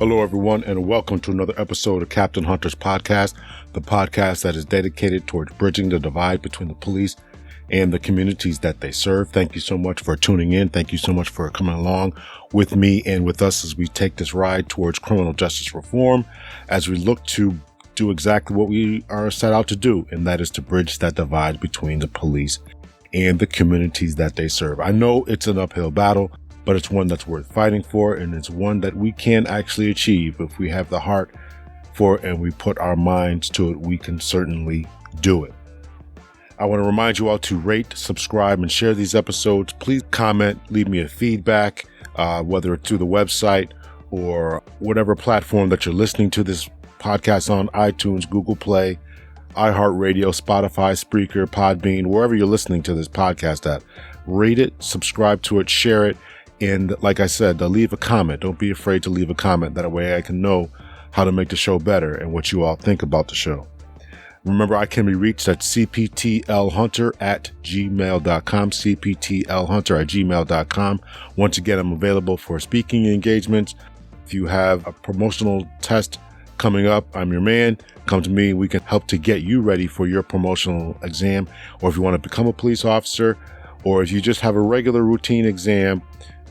Hello, everyone, and welcome to another episode of Captain Hunter's podcast, the podcast that is dedicated towards bridging the divide between the police and the communities that they serve. Thank you so much for tuning in. Thank you so much for coming along with me and with us as we take this ride towards criminal justice reform, as we look to do exactly what we are set out to do, and that is to bridge that divide between the police and the communities that they serve. I know it's an uphill battle, but it's one that's worth fighting for, and it's one that we can actually achieve if we have the heart for it and we put our minds to it. We can certainly do it. I want to remind you all to rate, subscribe, and share these episodes. Please comment, leave me a feedback, whether it's through the website or whatever platform that you're listening to this podcast on, iTunes, Google Play, iHeartRadio, Spotify, Spreaker, Podbean, wherever you're listening to this podcast at. Rate it, subscribe to it, share it. And like I said, leave a comment. Don't be afraid to leave a comment. That way I can know how to make the show better and what you all think about the show. Remember, I can be reached at cptlhunter@gmail.com, cptlhunter@gmail.com. Once again, I'm available for speaking engagements. If you have a promotional test coming up, I'm your man. Come to me. We can help to get you ready for your promotional exam. Or if you want to become a police officer, or if you just have a regular routine exam,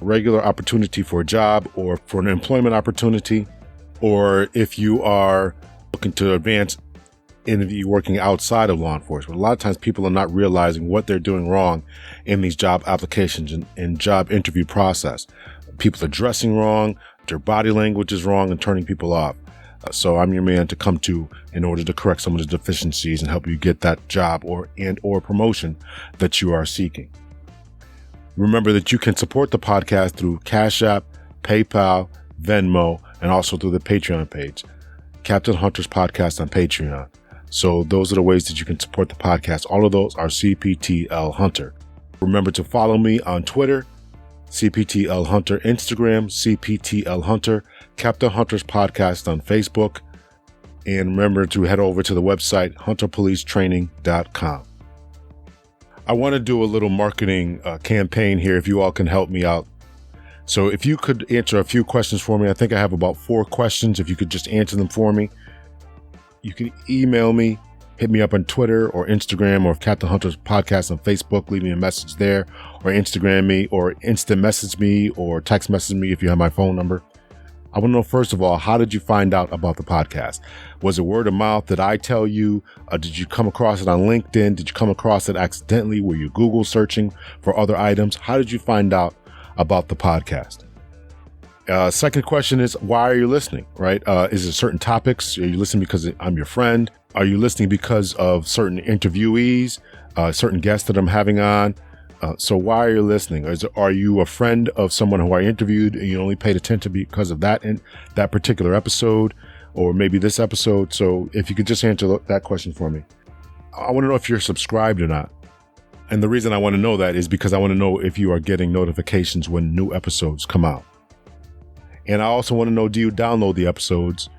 regular opportunity for a job or for an employment opportunity, or if you are looking to advance interview working outside of law enforcement. A lot of times people are not realizing what they're doing wrong in these job applications and job interview process. People are dressing wrong, their body language is wrong, and turning people off. So I'm your man to come to in order to correct some of the deficiencies and help you get that job or promotion that you are seeking. Remember that you can support the podcast through Cash App, PayPal, Venmo, and also through the Patreon page, Captain Hunter's Podcast on Patreon. So those are the ways that you can support the podcast. All of those are CPTL Hunter. Remember to follow me on Twitter, CPTL Hunter, Instagram, CPTL Hunter, Captain Hunter's Podcast on Facebook, and remember to head over to the website, hunterpolicetraining.com. I want to do a little marketing campaign here if you all can help me out. So if you could answer a few questions for me, I think I have about 4 questions. If you could just answer them for me, you can email me, hit me up on Twitter or Instagram or Captain Hunter's Podcast on Facebook. Leave me a message there, or Instagram me, or instant message me, or text message me if you have my phone number. I want to know, first of all, how did you find out about the podcast? Was it word of mouth? Did I tell you? Did you come across it on LinkedIn? Did you come across it accidentally? Were you Google searching for other items? How did you find out about the podcast? Second question is, why are you listening, right? Is it certain topics? Are you listening because I'm your friend? Are you listening because of certain interviewees, certain guests that I'm having on? So why are you listening? Are you a friend of someone who I interviewed and you only paid attention because of that in that particular episode, or maybe this episode? So if you could just answer that question for me. I want to know if you're subscribed or not. And the reason I want to know that is because I want to know if you are getting notifications when new episodes come out. And I also want to know, do you download the episodes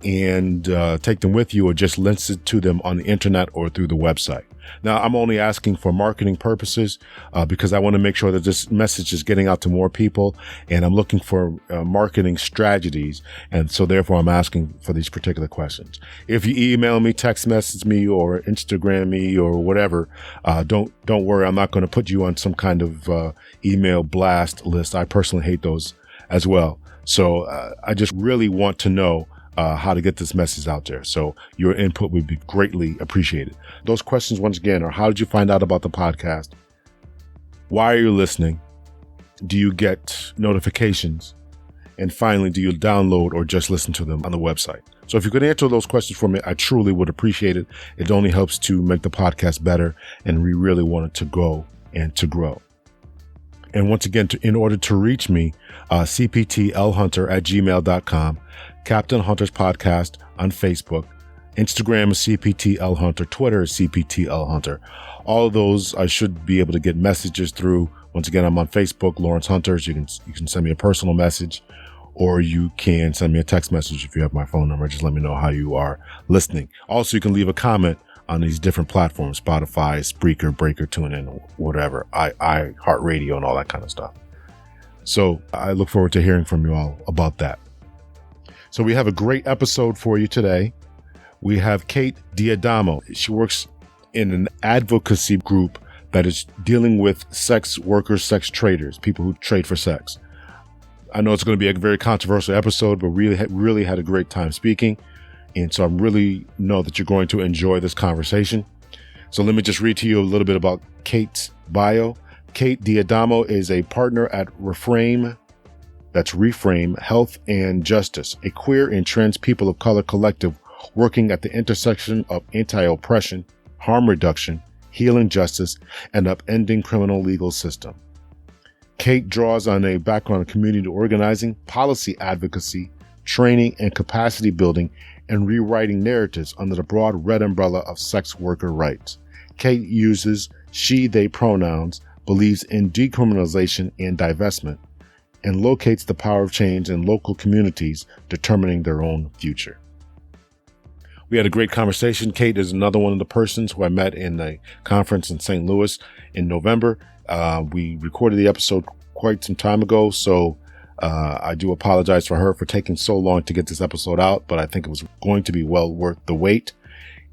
and take them with you, or just listen to them on the internet or through the website? Now, I'm only asking for marketing purposes because I want to make sure that this message is getting out to more people, and I'm looking for marketing strategies. And so therefore, I'm asking for these particular questions. If you email me, text message me, or Instagram me, or whatever, don't worry. I'm not going to put you on some kind of email blast list. I personally hate those as well. So I just really want to know how to get this message out there. So your input would be greatly appreciated. Those questions, once again, are: how did you find out about the podcast? Why are you listening? Do you get notifications? And finally, do you download or just listen to them on the website? So if you could answer those questions for me, I truly would appreciate it. It only helps to make the podcast better, and we really want it to go and to grow. And once again, in order to reach me, cptlhunter@gmail.com, Captain Hunter's Podcast on Facebook, Instagram is CPTL Hunter, Twitter is CPTL Hunter. All of those I should be able to get messages through. Once again, I'm on Facebook, Lawrence Hunters. You can send me a personal message, or you can send me a text message if you have my phone number. Just let me know how you are listening. Also, you can leave a comment on these different platforms: Spotify, Spreaker, Breaker, TuneIn, whatever, iHeartRadio, and all that kind of stuff. So I look forward to hearing from you all about that. So we have a great episode for you today. We have Kate D'Adamo. She works in an advocacy group that is dealing with sex workers, sex traders, people who trade for sex. I know it's going to be a very controversial episode, but really had a great time speaking. And so I really know that you're going to enjoy this conversation. So let me just read to you a little bit about Kate's bio. Kate D'Adamo is a partner at Reframe, that's Reframe Health and Justice, a queer and trans people of color collective working at the intersection of anti-oppression, harm reduction, healing justice, and upending criminal legal system. Kate draws on a background in community organizing, policy advocacy, training, and capacity building, and rewriting narratives under the broad red umbrella of sex worker rights. Kate uses she, they pronouns, believes in decriminalization and divestment, and locates the power of change in local communities determining their own future. We had a great conversation. Kate is another one of the persons who I met in a conference in St. Louis in November. We recorded the episode quite some time ago, so I do apologize for her for taking so long to get this episode out, but I think it was going to be well worth the wait.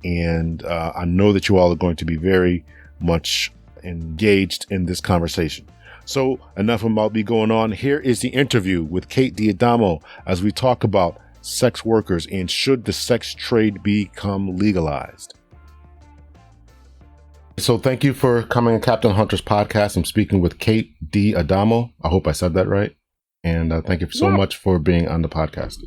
And I know that you all are going to be very much engaged in this conversation. So enough about me going on. Here is the interview with Kate D'Adamo as we talk about sex workers and should the sex trade become legalized. So thank you for coming on Captain Hunter's podcast. I'm speaking with Kate D'Adamo. I hope I said that right. And thank you so much for being on the podcast.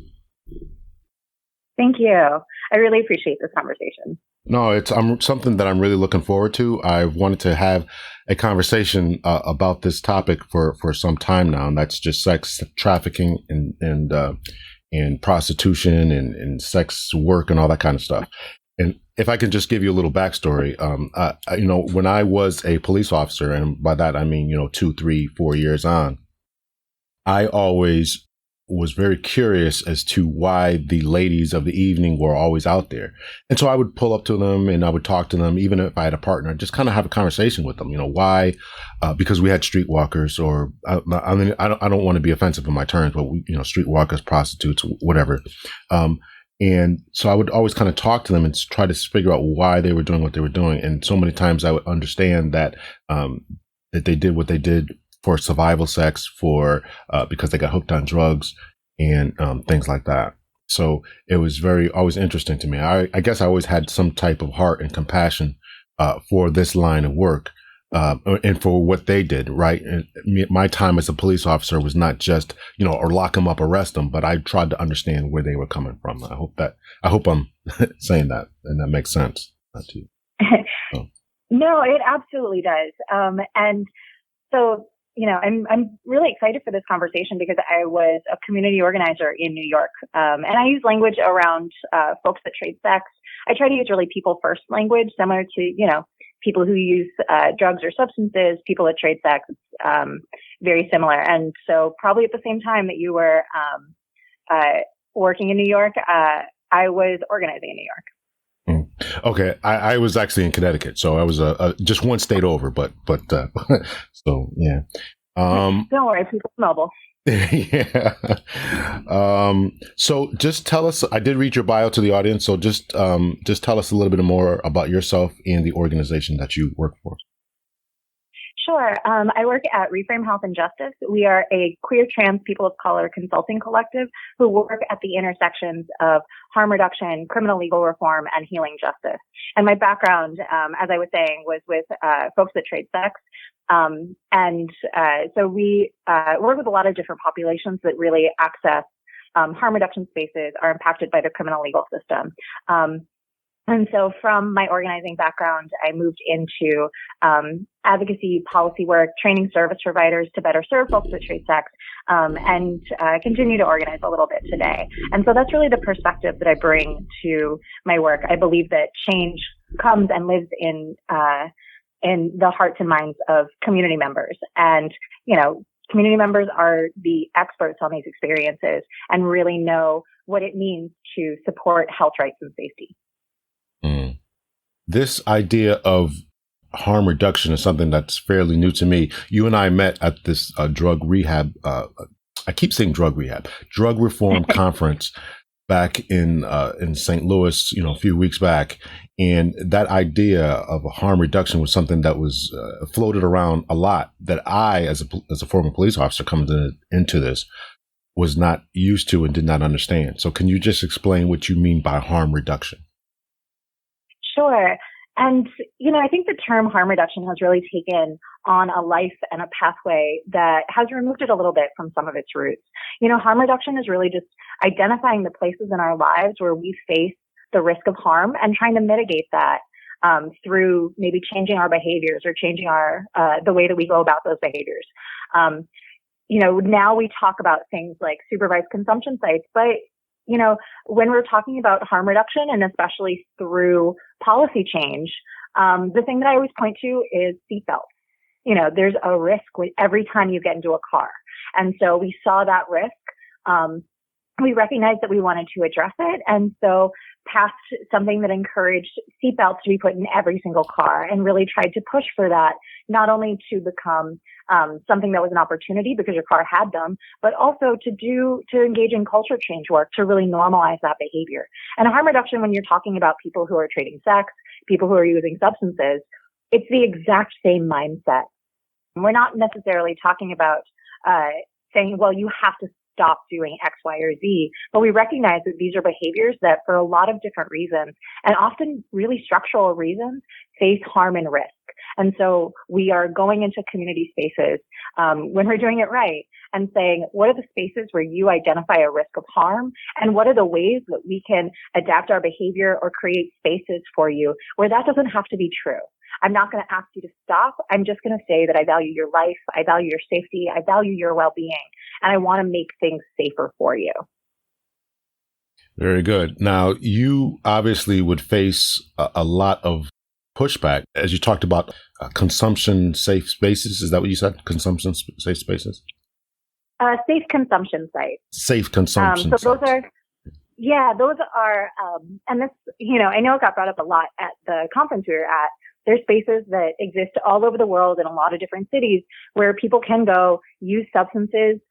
Thank you. I really appreciate this conversation. No, it's something that I'm really looking forward to. I've wanted to have a conversation about this topic for some time now, and that's just sex trafficking and prostitution and sex work and all that kind of stuff. And if I can just give you a little backstory, when I was a police officer, and by that I mean 2, 3, 4 years on, I always was very curious as to why the ladies of the evening were always out there. And so I would pull up to them and I would talk to them, even if I had a partner, just kind of have a conversation with them, why, because we had streetwalkers or, I don't want to be offensive in my terms, but streetwalkers, prostitutes, whatever. And so I would always kind of talk to them and try to figure out why they were doing what they were doing. And so many times I would understand that they did what they did for survival sex, because they got hooked on drugs and things like that. So it was always interesting to me. I guess I always had some type of heart and compassion for this line of work and for what they did, right? And my time as a police officer was not just, or lock them up, arrest them, but I tried to understand where they were coming from. I hope I'm saying that and that makes sense to you. So. No, it absolutely does. And so, I'm really excited for this conversation because I was a community organizer in New York. And I use language around folks that trade sex. I try to use really people first language, similar to, people who use drugs or substances, people that trade sex. It's very similar. And so probably at the same time that you were working in New York, I was organizing in New York. Okay, I was actually in Connecticut, so I was just one state over, but so yeah. Don't worry, people's mobile. Yeah. So just tell us. I did read your bio to the audience, so just tell us a little bit more about yourself and the organization that you work for. Sure. I work at Reframe Health and Justice. We are a queer trans people of color consulting collective who work at the intersections of harm reduction, criminal legal reform, and healing justice. And my background, as I was saying, was with folks that trade sex. So we work with a lot of different populations that really access harm reduction spaces, are impacted by the criminal legal system. And so from my organizing background, I moved into advocacy, policy work, training service providers to better serve folks with trade sex, and continue to organize a little bit today. And so that's really the perspective that I bring to my work. I believe that change comes and lives in the hearts and minds of community members. And, community members are the experts on these experiences and really know what it means to support health rights and safety. This idea of harm reduction is something that's fairly new to me. You and I met at this drug rehab I keep saying drug rehab, drug reform conference back in St. Louis, a few weeks back. And that idea of a harm reduction was something that was floated around a lot, that I, as a former police officer coming into this, was not used to and did not understand. So can you just explain what you mean by harm reduction? Sure. And, I think the term harm reduction has really taken on a life and a pathway that has removed it a little bit from some of its roots. Harm reduction is really just identifying the places in our lives where we face the risk of harm and trying to mitigate that through maybe changing our behaviors or changing the way that we go about those behaviors. Now we talk about things like supervised consumption sites, but when we're talking about harm reduction, and especially through policy change, the thing that I always point to is seatbelts. There's a risk every time you get into a car. And so we saw that risk. We recognized that we wanted to address it. And so passed something that encouraged seatbelts to be put in every single car and really tried to push for that, not only to become something that was an opportunity because your car had them, but also to engage in culture change work to really normalize that behavior. And harm reduction, when you're talking about people who are trading sex, people who are using substances, it's the exact same mindset. We're not necessarily talking about saying, well, you have to stop doing X, Y, or Z, but we recognize that these are behaviors that for a lot of different reasons, and often really structural reasons, face harm and risk. And so we are going into community spaces when we're doing it right and saying, what are the spaces where you identify a risk of harm? And what are the ways that we can adapt our behavior or create spaces for you where that doesn't have to be true? I'm not going to ask you to stop. I'm just going to say that I value your life. I value your safety. I value your well-being. And I want to make things safer for you. Very good. Now, you obviously would face a lot of pushback as you talked about consumption safe spaces. Is that what you said? Consumption safe spaces? Safe consumption sites. Safe consumption sites. Those are, and this, I know it got brought up a lot at the conference we were at. There's spaces that exist all over the world in a lot of different cities where people can go use substances,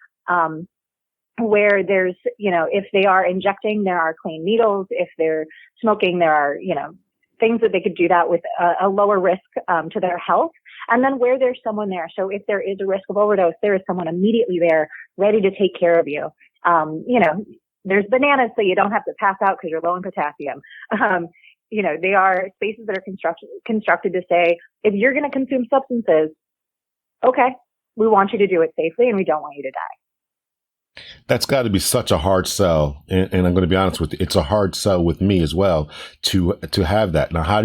where there's, if they are injecting, there are clean needles. If they're smoking, there are, things that they could do that with a lower risk to their health. And then where there's someone there. So if there is a risk of overdose, there is someone immediately there ready to take care of you. There's bananas so you don't have to pass out because you're low in potassium. They are spaces that are constructed to say, if you're going to consume substances, okay, we want you to do it safely and we don't want you to die. That's got to be such a hard sell. And I'm going to be honest with you, it's a hard sell with me as well to have that. Now, how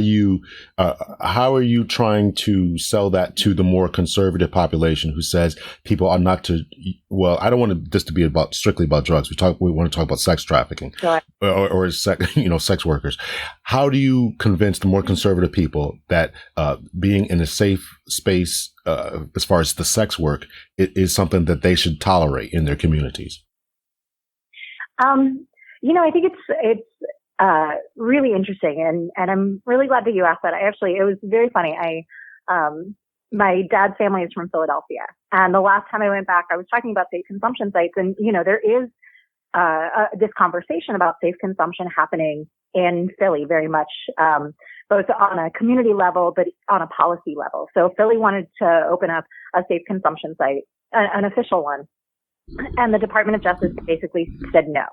are you trying to sell that to the more conservative population who says people are not to, well, I don't want this to be strictly about drugs. We want to talk about sex trafficking or sex workers. How do you convince the more conservative people that being in a safe space as far as the sex work, it is something that they should tolerate in their communities? I think it's really interesting, and I'm really glad that you asked that. It was very funny. My dad's family is from Philadelphia, and the last time I went back, I was talking about safe consumption sites, and there is this conversation about safe consumption happening in Philly very much, both on a community level, but on a policy level. So Philly wanted to open up a safe consumption site, an official one. And the Department of Justice basically said no.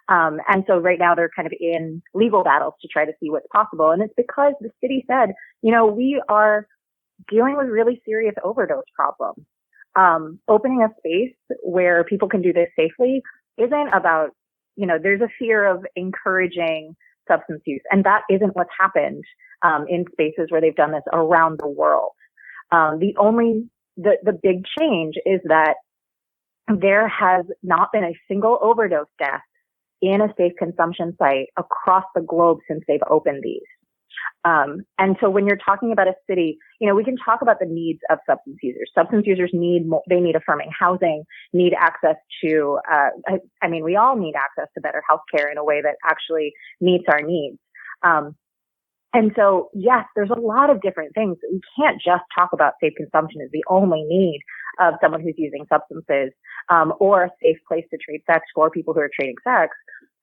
And so right now they're kind of in legal battles to try to see what's possible. And it's because the city said, we are dealing with really serious overdose problems. Opening a space where people can do this safely isn't about, there's a fear of encouraging substance use. And that isn't what's happened in spaces where they've done this around the world. The big change is that there has not been a single overdose death in a safe consumption site across the globe since they've opened these. And so when you're talking about a city, we can talk about the needs of substance users. Substance users need affirming housing, need access to, we all need access to better healthcare in a way that actually meets our needs. And so, yes, there's a lot of different things. We can't just talk about safe consumption as the only need. of someone who's using substances, or a safe place to trade sex for people who are trading sex.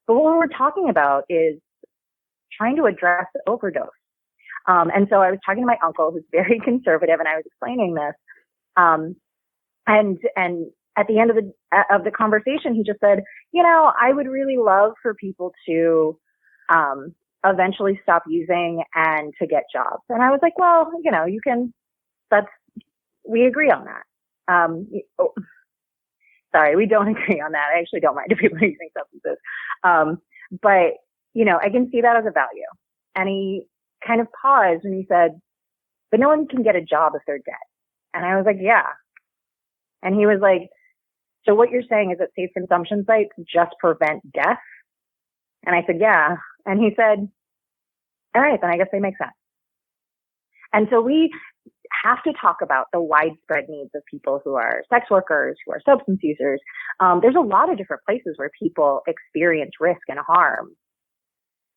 But what we're talking about is trying to address overdose. And so I was talking to my uncle, who's very conservative, and I was explaining this. And at the end of the conversation, he just said, I would really love for people to eventually stop using and to get jobs. And I was like, well, we agree on that. Sorry, we don't agree on that. I actually don't mind if people are using substances. But, I can see that as a value. And he kind of paused and he said, but no one can get a job if they're dead. And I was like, yeah. And he was like, so what you're saying is that safe consumption sites just prevent death? And I said, yeah. And he said, all right, then I guess they make sense. And so we have to talk about the widespread needs of people who are sex workers, who are substance users. There's a lot of different places where people experience risk and harm.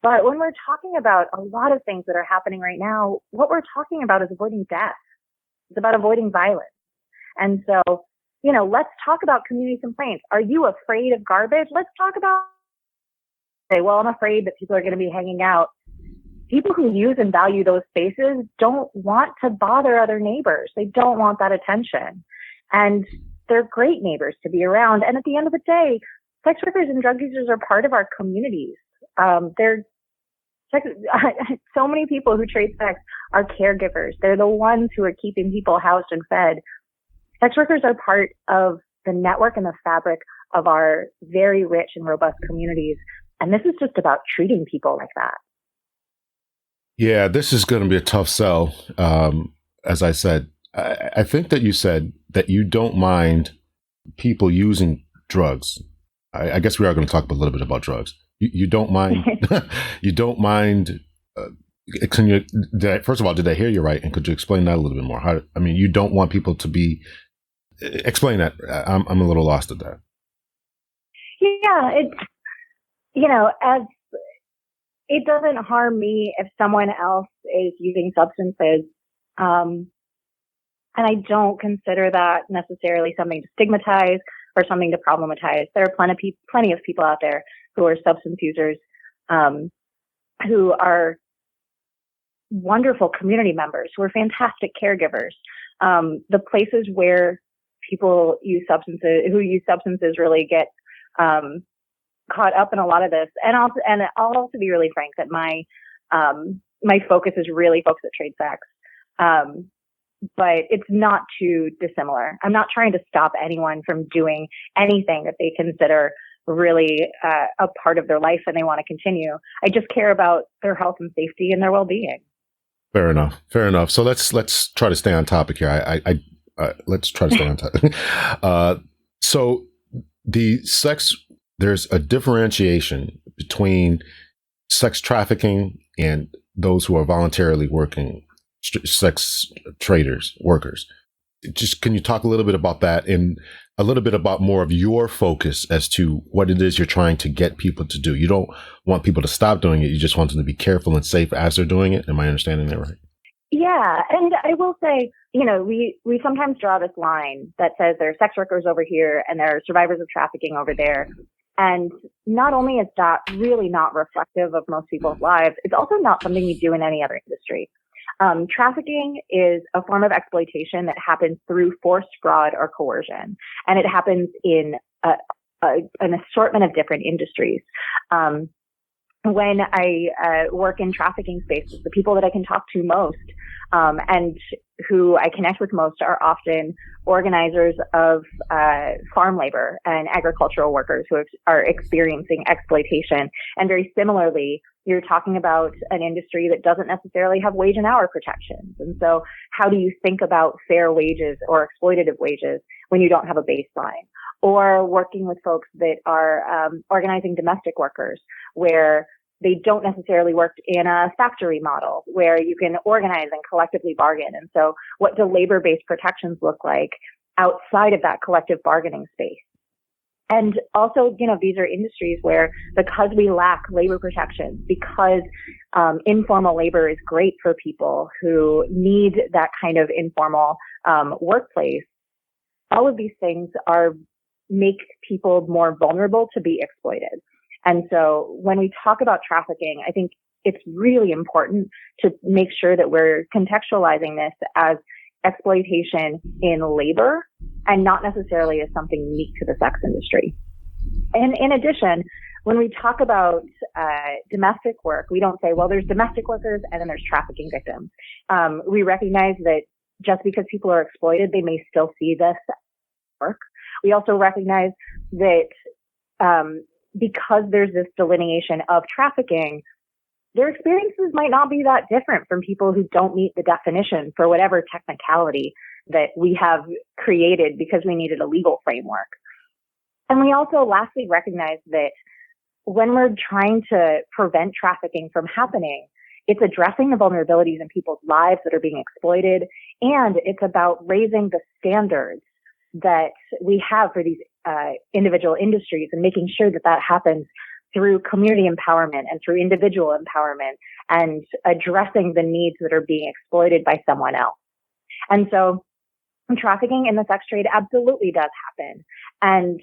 But when we're talking about a lot of things that are happening right now, what we're talking about is avoiding death. It's about avoiding violence. And so, let's talk about community complaints. Are you afraid of garbage? Let's talk about, well, I'm afraid that people are going to be hanging out. People who use and value those spaces don't want to bother other neighbors. They don't want that attention. And they're great neighbors to be around. And at the end of the day, sex workers and drug users are part of our communities. So many people who trade sex are caregivers. They're the ones who are keeping people housed and fed. Sex workers are part of the network and the fabric of our very rich and robust communities. And this is just about treating people like that. Yeah, this is going to be a tough sell. As I said, I think that you said that you don't mind people using drugs. I guess we are going to talk a little bit about drugs. You don't mind. You don't mind. First of all, did I hear you right? And could you explain that a little bit more? You don't want people to be. Explain that. I'm a little lost at that. Yeah, as it doesn't harm me if someone else is using substances, and I don't consider that necessarily something to stigmatize or something to problematize. There are plenty of people out there who are substance users, who are wonderful community members, who are fantastic caregivers. The places where people who use substances really get caught up in a lot of this. And I'll also be really frank that my focus is really focused at trade sex. But it's not too dissimilar. I'm not trying to stop anyone from doing anything that they consider really a part of their life and they want to continue. I just care about their health and safety and their well-being. Fair enough. So let's try to stay on topic here. Let's try to stay on topic. So there's a differentiation between sex trafficking and those who are voluntarily working sex traders, workers. Just can you talk a little bit about that and a little bit about more of your focus as to what it is you're trying to get people to do? You don't want people to stop doing it. You just want them to be careful and safe as they're doing it. Am I understanding that right? Yeah. And I will say, we sometimes draw this line that says there are sex workers over here and there are survivors of trafficking over there. And not only is that really not reflective of most people's lives, it's also not something we do in any other industry. Trafficking is a form of exploitation that happens through forced fraud or coercion, and it happens in an assortment of different industries. When I work in trafficking spaces, the people that I can talk to most and who I connect with most are often organizers of farm labor and agricultural workers who are experiencing exploitation. And very similarly, you're talking about an industry that doesn't necessarily have wage and hour protections. And so how do you think about fair wages or exploitative wages when you don't have a baseline? Or working with folks that are organizing domestic workers where they don't necessarily work in a factory model where you can organize and collectively bargain. And so what do labor-based protections look like outside of that collective bargaining space? And also, these are industries where because we lack labor protections, because informal labor is great for people who need that kind of informal workplace, all of these things make people more vulnerable to be exploited. And so when we talk about trafficking, I think it's really important to make sure that we're contextualizing this as exploitation in labor and not necessarily as something unique to the sex industry. And in addition, when we talk about domestic work, we don't say, well, there's domestic workers and then there's trafficking victims. We recognize that just because people are exploited, they may still see this work. We also recognize that because there's this delineation of trafficking, their experiences might not be that different from people who don't meet the definition for whatever technicality that we have created because we needed a legal framework. And we also lastly recognize that when we're trying to prevent trafficking from happening, it's addressing the vulnerabilities in people's lives that are being exploited, and it's about raising the standards that we have for these individual industries and making sure that that happens through community empowerment and through individual empowerment and addressing the needs that are being exploited by someone else. And so trafficking in the sex trade absolutely does happen. And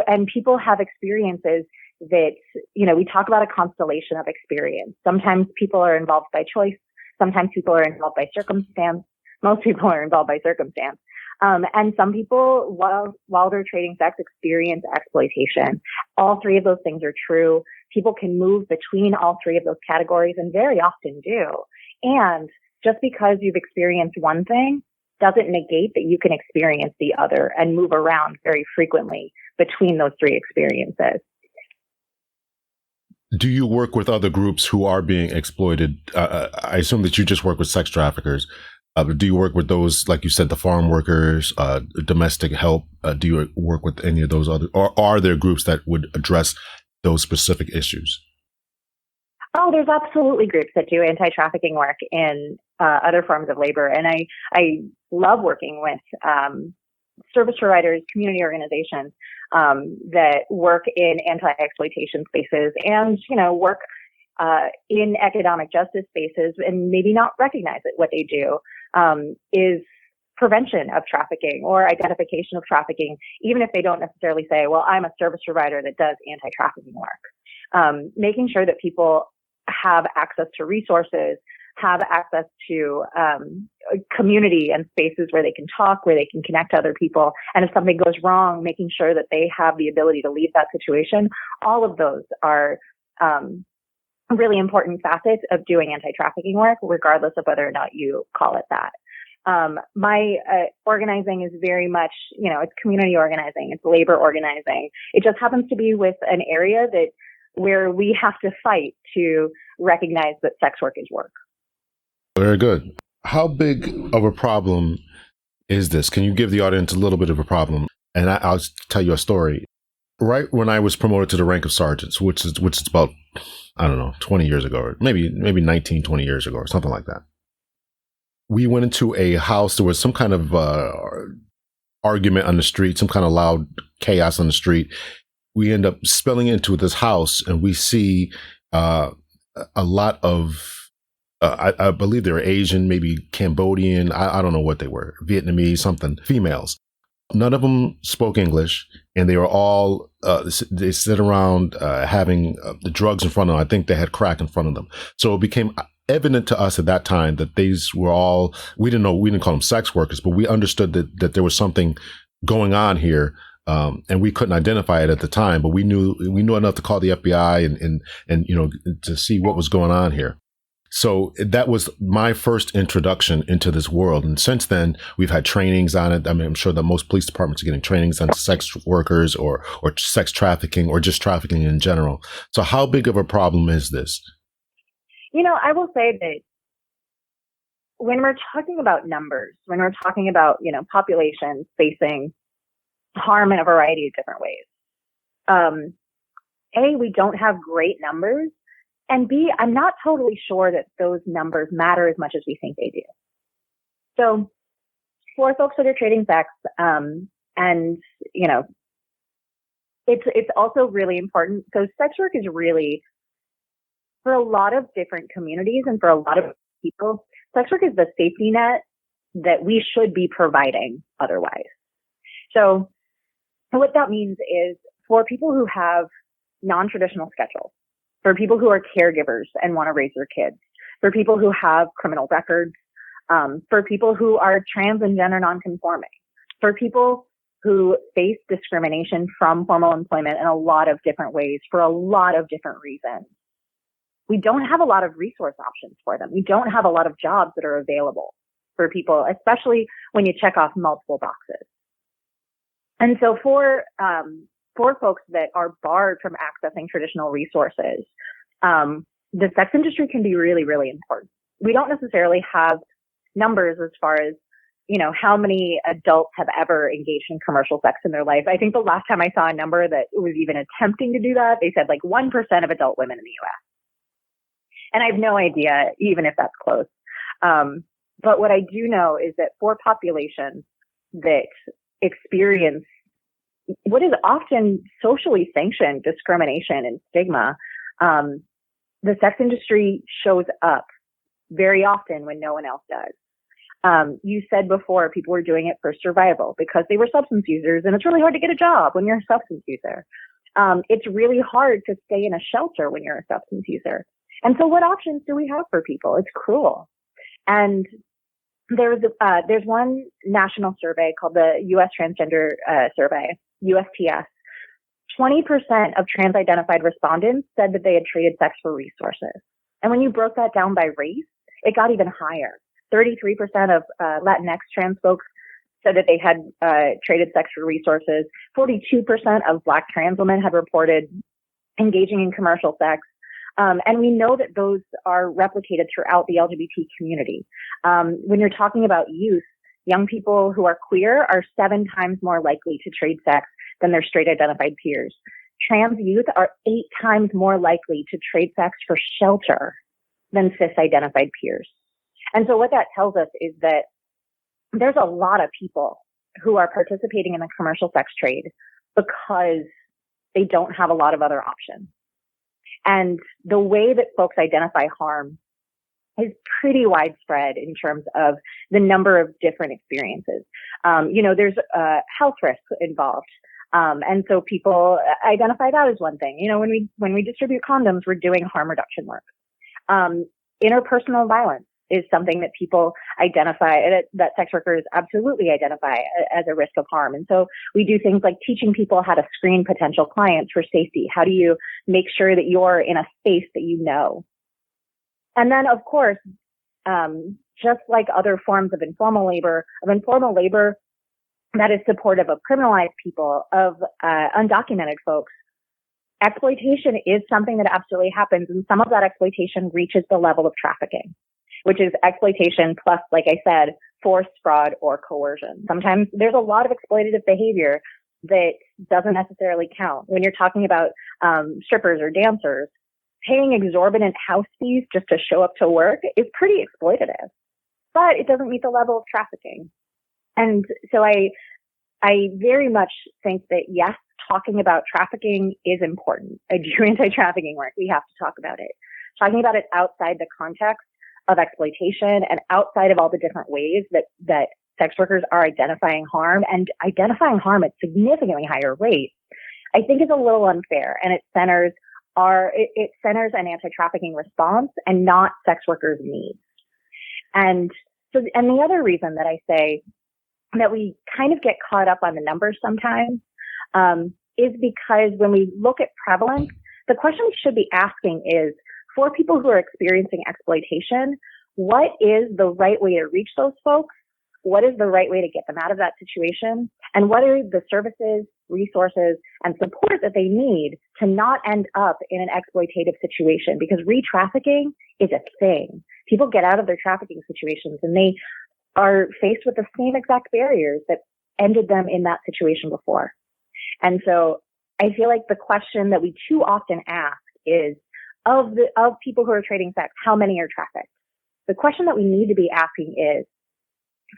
and people have experiences that, we talk about a constellation of experience. Sometimes people are involved by choice. Sometimes people are involved by circumstance. Most people are involved by circumstance. And some people, while they're trading sex, experience exploitation. All three of those things are true. People can move between all three of those categories and very often do. And just because you've experienced one thing doesn't negate that you can experience the other and move around very frequently between those three experiences. Do you work with other groups who are being exploited? I assume that you just work with sex traffickers. Do you work with those, like you said, the farm workers, domestic help? Do you work with any of those other, or are there groups that would address those specific issues? Oh, there's absolutely groups that do anti-trafficking work in other forms of labor. And I love working with service providers, community organizations that work in anti-exploitation spaces and, work in economic justice spaces and maybe not recognize that what they do is prevention of trafficking or identification of trafficking, even if they don't necessarily say, well, I'm a service provider that does anti-trafficking work. Making sure that people have access to resources, have access to community and spaces where they can talk, where they can connect to other people. And if something goes wrong, making sure that they have the ability to leave that situation. All of those are really important facets of doing anti-trafficking work, regardless of whether or not you call it that. My organizing is very much, it's community organizing, it's labor organizing. It just happens to be with an area where we have to fight to recognize that sex work is work. Very good. How big of a problem is this? Can you give the audience a little bit of a problem? And I'll tell you a story. Right when I was promoted to the rank of sergeants, which is about, 20 years ago, or maybe 19, 20 years ago, or something like that. We went into a house. There was some kind of argument on the street, some kind of loud chaos on the street. We end up spilling into this house, and we see a lot of, I believe they were Asian, maybe Cambodian, I don't know what they were, Vietnamese, something, females. None of them spoke English, and they were all, they sit around having the drugs in front of them. I think they had crack in front of them. So it became evident to us at that time that these were all, we didn't call them sex workers, but we understood that there was something going on here. And we couldn't identify it at the time, but we knew enough to call the FBI and to see what was going on here. So that was my first introduction into this world. And since then, we've had trainings on it. I mean, I'm sure that most police departments are getting trainings on sex workers or sex trafficking or just trafficking in general. So how big of a problem is this? I will say that when we're talking about numbers, when we're talking about, populations facing harm in a variety of different ways. A, we don't have great numbers. And B, I'm not totally sure that those numbers matter as much as we think they do. So for folks that are trading sex, it's also really important. So sex work is really, for a lot of different communities and for a lot of people, sex work is the safety net that we should be providing otherwise. So what that means is for people who have non-traditional schedules, for people who are caregivers and want to raise their kids, for people who have criminal records, for people who are trans and gender nonconforming, for people who face discrimination from formal employment in a lot of different ways for a lot of different reasons. We don't have a lot of resource options for them. We don't have a lot of jobs that are available for people, especially when you check off multiple boxes. And so for folks that are barred from accessing traditional resources, the sex industry can be really, really important. We don't necessarily have numbers as far as, how many adults have ever engaged in commercial sex in their life. I think the last time I saw a number that was even attempting to do that, they said like 1% of adult women in the US. And I have no idea even if that's close. But what I do know is that for populations that experience what is often socially sanctioned discrimination and stigma, the sex industry shows up very often when no one else does. You said before people were doing it for survival because they were substance users, and it's really hard to get a job when you're a substance user. It's really hard to stay in a shelter when you're a substance user. And so what options do we have for people? It's cruel. And there's one national survey called the U.S. Transgender Survey, USTS. 20% of trans-identified respondents said that they had traded sex for resources. And when you broke that down by race, it got even higher. 33% of Latinx trans folks said that they had traded sex for resources. 42% of Black trans women had reported engaging in commercial sex. And we know that those are replicated throughout the LGBT community. When you're talking about youth, young people who are queer are 7 times more likely to trade sex than their straight identified peers. Trans youth are 8 times more likely to trade sex for shelter than cis identified peers. And so what that tells us is that there's a lot of people who are participating in the commercial sex trade because they don't have a lot of other options. And the way that folks identify harm is pretty widespread in terms of the number of different experiences. There's health risks involved. And so people identify that as one thing. When we distribute condoms, we're doing harm reduction work. Interpersonal violence is something that people identify, that sex workers absolutely identify as a risk of harm. And so we do things like teaching people how to screen potential clients for safety. How do you make sure that you're in a space that you know? And then, of course, just like other forms of informal labor that is supportive of criminalized people, of undocumented folks, exploitation is something that absolutely happens. And some of that exploitation reaches the level of trafficking, which is exploitation plus, like I said, force, fraud, or coercion. Sometimes there's a lot of exploitative behavior that doesn't necessarily count. When you're talking about strippers or dancers, paying exorbitant house fees just to show up to work is pretty exploitative, but it doesn't meet the level of trafficking. And so I very much think that, yes, talking about trafficking is important. I do anti-trafficking work. We have to talk about it. Talking about it outside the context of exploitation and outside of all the different ways that sex workers are identifying harm and identifying harm at significantly higher rates, I think is a little unfair. And it centers an anti-trafficking response and not sex workers' needs. And the other reason that I say that we kind of get caught up on the numbers sometimes is because when we look at prevalence, the question we should be asking is, for people who are experiencing exploitation, what is the right way to reach those folks? What is the right way to get them out of that situation? And what are the services, resources, and support that they need to not end up in an exploitative situation? Because re-trafficking is a thing. People get out of their trafficking situations and they are faced with the same exact barriers that ended them in that situation before. And so I feel like the question that we too often ask is, of people who are trading sex, how many are trafficked? The question that we need to be asking is,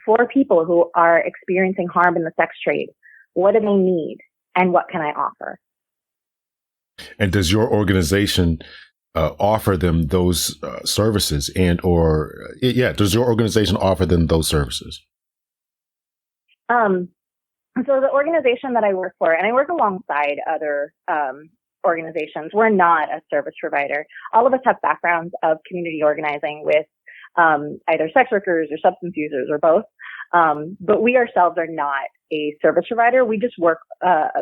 for people who are experiencing harm in the sex trade, what do they need and what can I offer? And does your organization offer them those services does your organization offer them those services? So the organization that I work for, and I work alongside other organizations, we're not a service provider. All of us have backgrounds of community organizing with either sex workers or substance users or both. But we ourselves are not a service provider. We just work,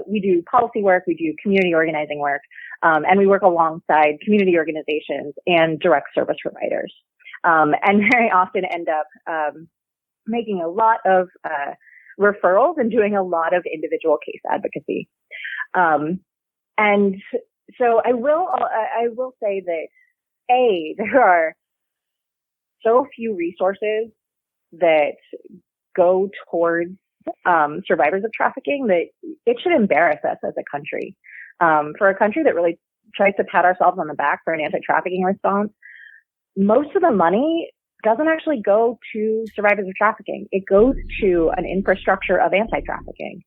we do policy work, we do community organizing work, and we work alongside community organizations and direct service providers. And very often end up making a lot of referrals and doing a lot of individual case advocacy. And so I will say that there are so few resources that go towards survivors of trafficking that it should embarrass us as a country. For a country that really tries to pat ourselves on the back for an anti-trafficking response, most of the money doesn't actually go to survivors of trafficking. It goes to an infrastructure of anti-trafficking.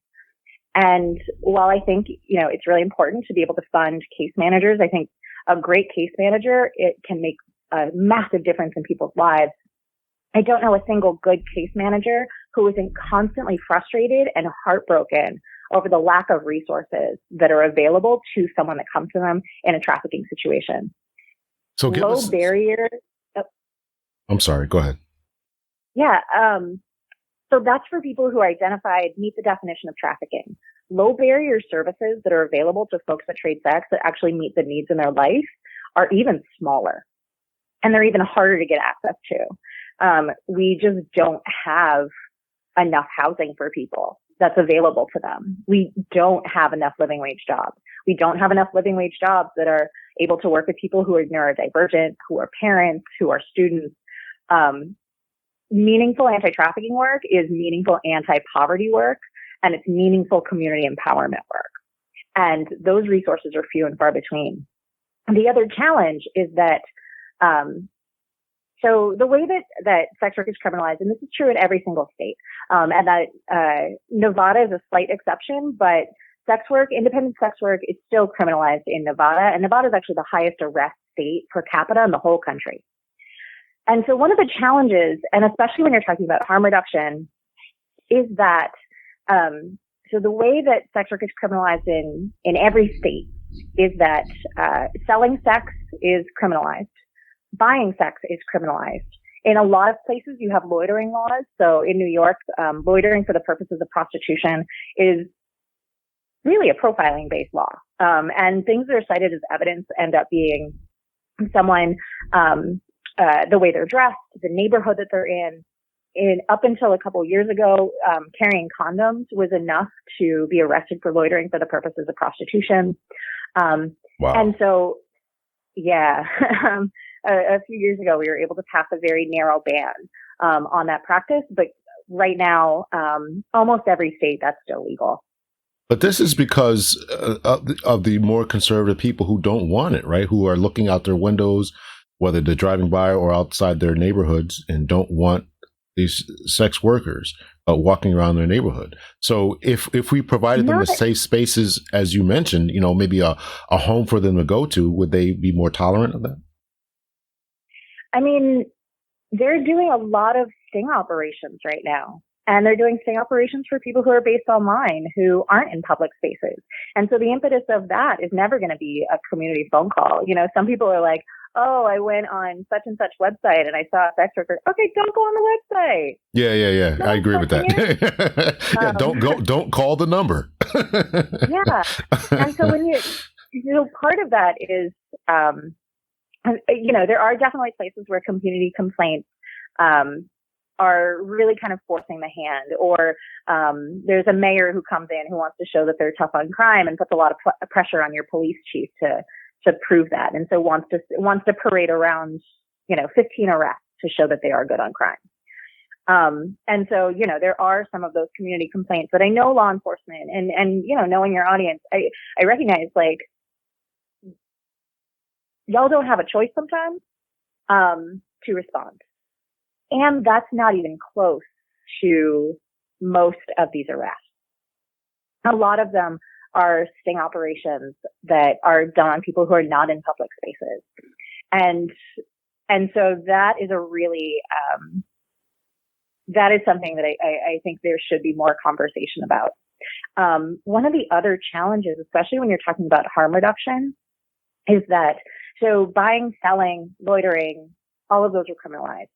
And while I think, it's really important to be able to fund case managers, I think a great case manager, it can make a massive difference in people's lives. I don't know a single good case manager who isn't constantly frustrated and heartbroken over the lack of resources that are available to someone that comes to them in a trafficking situation. So low barrier. I'm sorry, go ahead. Yeah. So that's for people who are identified, meet the definition of trafficking. Low barrier services that are available to folks that trade sex that actually meet the needs in their life are even smaller. And they're even harder to get access to. We just don't have enough housing for people that's available to them. We don't have enough living wage jobs. We don't have enough living wage jobs that are able to work with people who are neurodivergent, who are parents, who are students. Meaningful anti-trafficking work is meaningful anti-poverty work, and it's meaningful community empowerment work. And those resources are few and far between. And the other challenge is that, so the way that sex work is criminalized, and this is true in every single state, and that Nevada is a slight exception, but independent sex work is still criminalized in Nevada, and Nevada is actually the highest arrest state per capita in the whole country. And so one of the challenges, and especially when you're talking about harm reduction, is that, so the way that sex work is criminalized in every state is that selling sex is criminalized. Buying sex is criminalized. In a lot of places, you have loitering laws. So in New York, loitering for the purposes of prostitution is really a profiling-based law. And things that are cited as evidence end up being someone, the way they're dressed, the neighborhood that they're in. Up until a couple of years ago, carrying condoms was enough to be arrested for loitering for the purposes of prostitution. Wow. And so, yeah, a few years ago, we were able to pass a very narrow ban on that practice. But right now, almost every state, that's still legal. But this is because of the more conservative people who don't want it, right? Who are looking out their windows, whether they're driving by or outside their neighborhoods, and don't want these sex workers walking around their neighborhood. So if we provided them with safe spaces, as you mentioned, maybe a home for them to go to, would they be more tolerant of that? I mean, they're doing a lot of sting operations right now. And they're doing sting operations for people who are based online, who aren't in public spaces. And so the impetus of that is never going to be a community phone call. Some people are like, oh, I went on such and such website and I saw a sex worker. Okay, don't go on the website. Yeah. I agree with that. Yeah, don't call the number. Yeah. And so when part of that is, there are definitely places where community complaints, are really kind of forcing the hand, or there's a mayor who comes in who wants to show that they're tough on crime and puts a lot of pressure on your police chief to prove that, and so wants to parade around 15 arrests to show that they are good on crime. And so there are some of those community complaints that I know law enforcement and knowing your audience, I recognize, like, y'all don't have a choice sometimes to respond. And that's not even close to most of these arrests. A lot of them are sting operations that are done on people who are not in public spaces. And so that is a really, that is something that I think there should be more conversation about. One of the other challenges, especially when you're talking about harm reduction, is that so buying, selling, loitering, all of those are criminalized.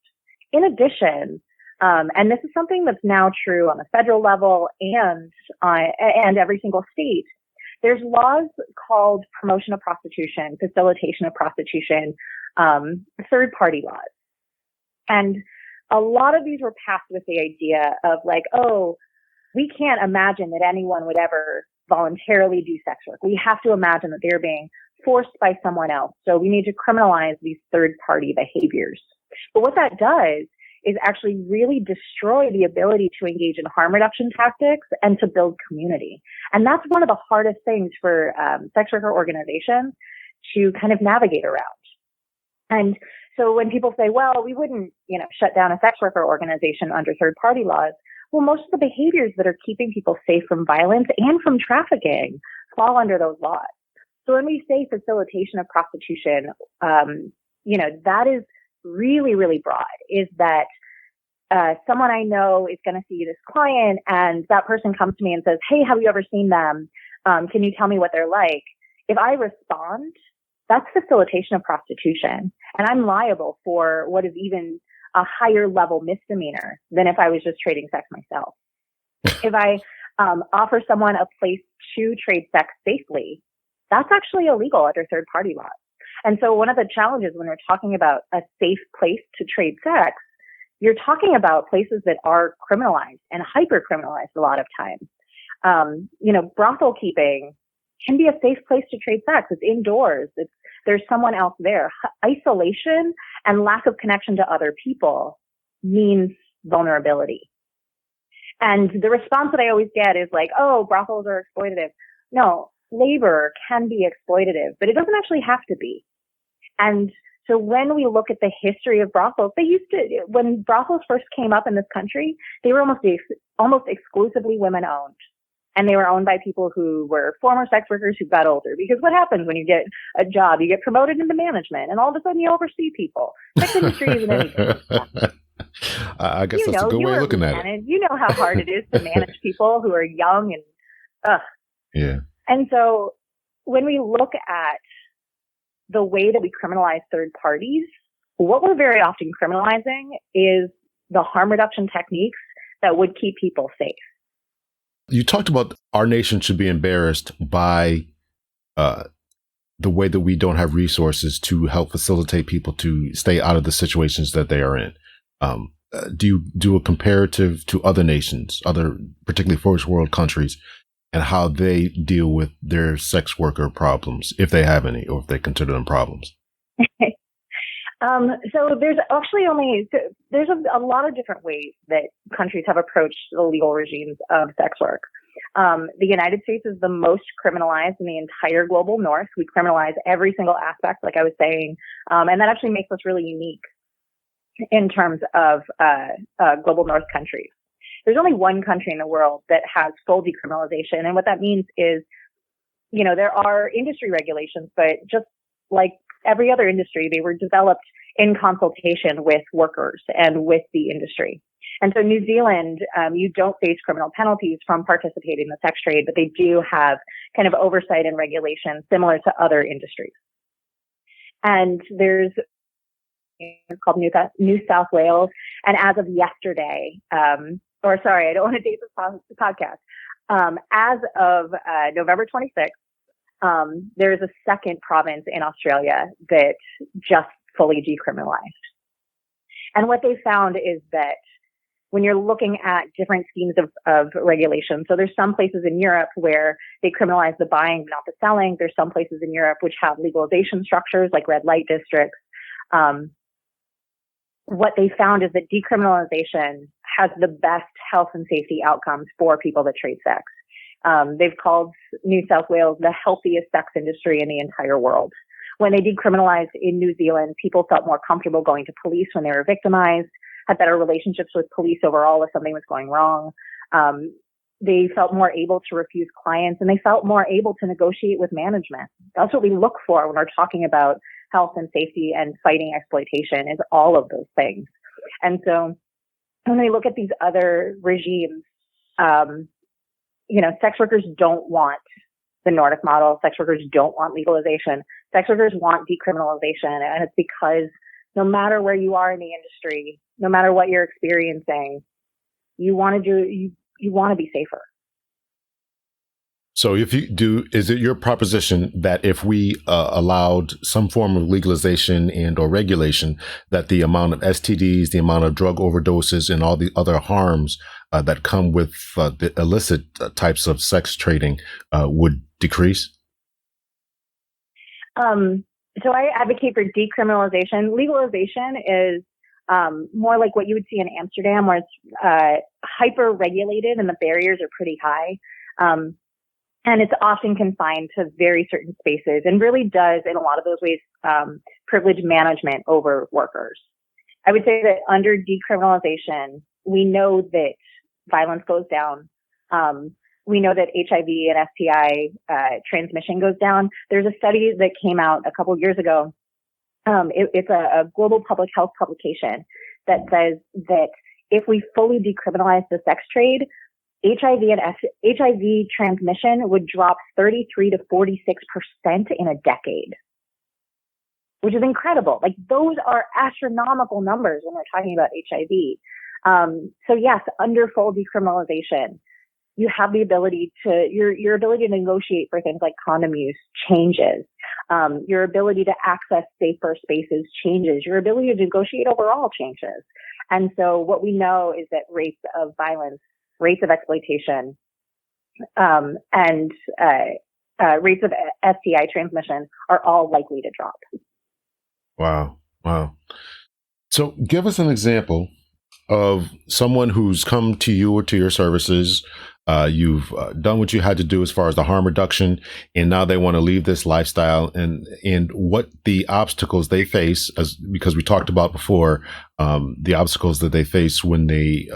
In addition, and this is something that's now true on the federal level and every single state, there's laws called promotion of prostitution, facilitation of prostitution, third-party laws. And a lot of these were passed with the idea of like, oh, we can't imagine that anyone would ever voluntarily do sex work. We have to imagine that they're being forced by someone else. So we need to criminalize these third-party behaviors. But what that does is actually really destroy the ability to engage in harm reduction tactics and to build community. And that's one of the hardest things for sex worker organizations to kind of navigate around. And so when people say, well, we wouldn't, shut down a sex worker organization under third-party laws, well, most of the behaviors that are keeping people safe from violence and from trafficking fall under those laws. So when we say facilitation of prostitution, that is really, really broad, is that someone I know is going to see this client and that person comes to me and says, hey, have you ever seen them? Can you tell me what they're like? If I respond, that's facilitation of prostitution. And I'm liable for what is even a higher level misdemeanor than if I was just trading sex myself. If I offer someone a place to trade sex safely, that's actually illegal under third party laws. And so one of the challenges when we're talking about a safe place to trade sex, you're talking about places that are criminalized and hyper criminalized a lot of times. Brothel keeping can be a safe place to trade sex. It's indoors. There's someone else there. Isolation and lack of connection to other people means vulnerability. And the response that I always get is like, oh, brothels are exploitative. No, labor can be exploitative, but it doesn't actually have to be. And so when we look at the history of brothels, when brothels first came up in this country, they were almost exclusively women owned. And they were owned by people who were former sex workers who got older. Because what happens when you get a job? You get promoted into management, and all of a sudden you oversee people. Sex industry isn't anything. I guess that's a good way of looking at it. You know how hard it is to manage people who are young and Yeah. And so when we look at the way that we criminalize third parties, what we're very often criminalizing is the harm reduction techniques that would keep people safe. You talked about our nation should be embarrassed by the way that we don't have resources to help facilitate people to stay out of the situations that they are in. Do you do a comparative to other nations, other particularly first world countries, and how they deal with their sex worker problems, if they have any, or if they consider them problems? So there's actually there's a lot of different ways that countries have approached the legal regimes of sex work. The United States is the most criminalized in the entire global north. We criminalize every single aspect, like I was saying, and that actually makes us really unique in terms of global north countries. There's only one country in the world that has full decriminalization, and what that means is, there are industry regulations, but just like every other industry, they were developed in consultation with workers and with the industry. And so New Zealand, you don't face criminal penalties from participating in the sex trade, but they do have kind of oversight and regulation similar to other industries. And it's called New South Wales. And as of yesterday, I don't want to date this podcast. As of November 26th, there is a second province in Australia that just fully decriminalized. And what they found is that when you're looking at different schemes of regulation, so there's some places in Europe where they criminalize the buying, but not the selling. There's some places in Europe which have legalization structures like red light districts. What they found is that decriminalization has the best health and safety outcomes for people that trade sex. They've called New South Wales the healthiest sex industry in the entire world. When they decriminalized in New Zealand, people felt more comfortable going to police when they were victimized, had better relationships with police overall if something was going wrong. They felt more able to refuse clients, and they felt more able to negotiate with management. That's what we look for when we're talking about health and safety and fighting exploitation, is all of those things. And so when we look at these other regimes, sex workers don't want the Nordic model. Sex workers don't want legalization. Sex workers want decriminalization. And it's because no matter where you are in the industry, no matter what you're experiencing, you want to be safer. So if you do, is it your proposition that if we allowed some form of legalization and or regulation, that the amount of STDs, the amount of drug overdoses and all the other harms that come with the illicit types of sex trading would decrease? So I advocate for decriminalization. Legalization is more like what you would see in Amsterdam, where it's hyper regulated and the barriers are pretty high. And it's often confined to very certain spaces and really does, in a lot of those ways, privilege management over workers. I would say that under decriminalization, we know that violence goes down. We know that HIV and STI transmission goes down. There's a study that came out a couple of years ago. It's a global public health publication that says that if we fully decriminalize the sex trade, HIV transmission would drop 33 to 46% in a decade, which is incredible. Like, those are astronomical numbers when we're talking about HIV. So yes, under full decriminalization, you have the ability to, your ability to negotiate for things like condom use changes. Your ability to access safer spaces changes. Your ability to negotiate overall changes. And so what we know is that rates of violence, rates of exploitation, and rates of STI transmission are all likely to drop. Wow. So give us an example of someone who's come to you or to your services. You've done what you had to do as far as the harm reduction, and now they want to leave this lifestyle, and what the obstacles they face, because we talked about before, the obstacles that they face when they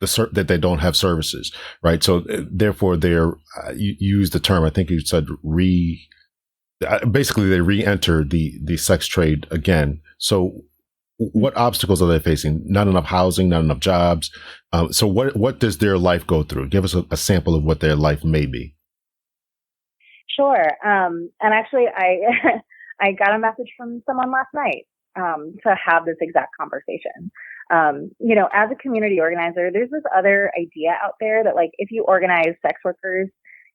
that they don't have services, right? So therefore, you use the term, I think you said basically they re-enter the sex trade again. So what obstacles are they facing? Not enough housing, not enough jobs. So what does their life go through? Give us a sample of what their life may be. Sure. And actually, I got a message from someone last night to have this exact conversation. As a community organizer, there's this other idea out there that, like, if you organize sex workers,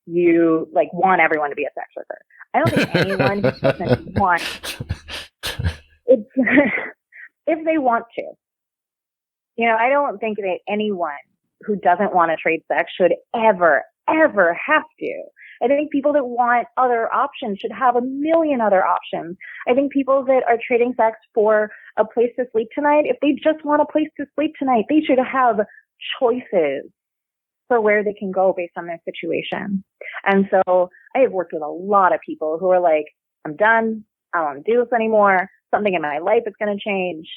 you want everyone to be a sex worker. I don't think anyone doesn't want it if they want to. I don't think that anyone who doesn't want to trade sex should ever have to. I think people that want other options should have a million other options. I think people that are trading sex for a place to sleep tonight, if they just want a place to sleep tonight, they should have choices for where they can go based on their situation. And so I have worked with a lot of people who are like, I'm done. I don't want to do this anymore. Something in my life is going to change.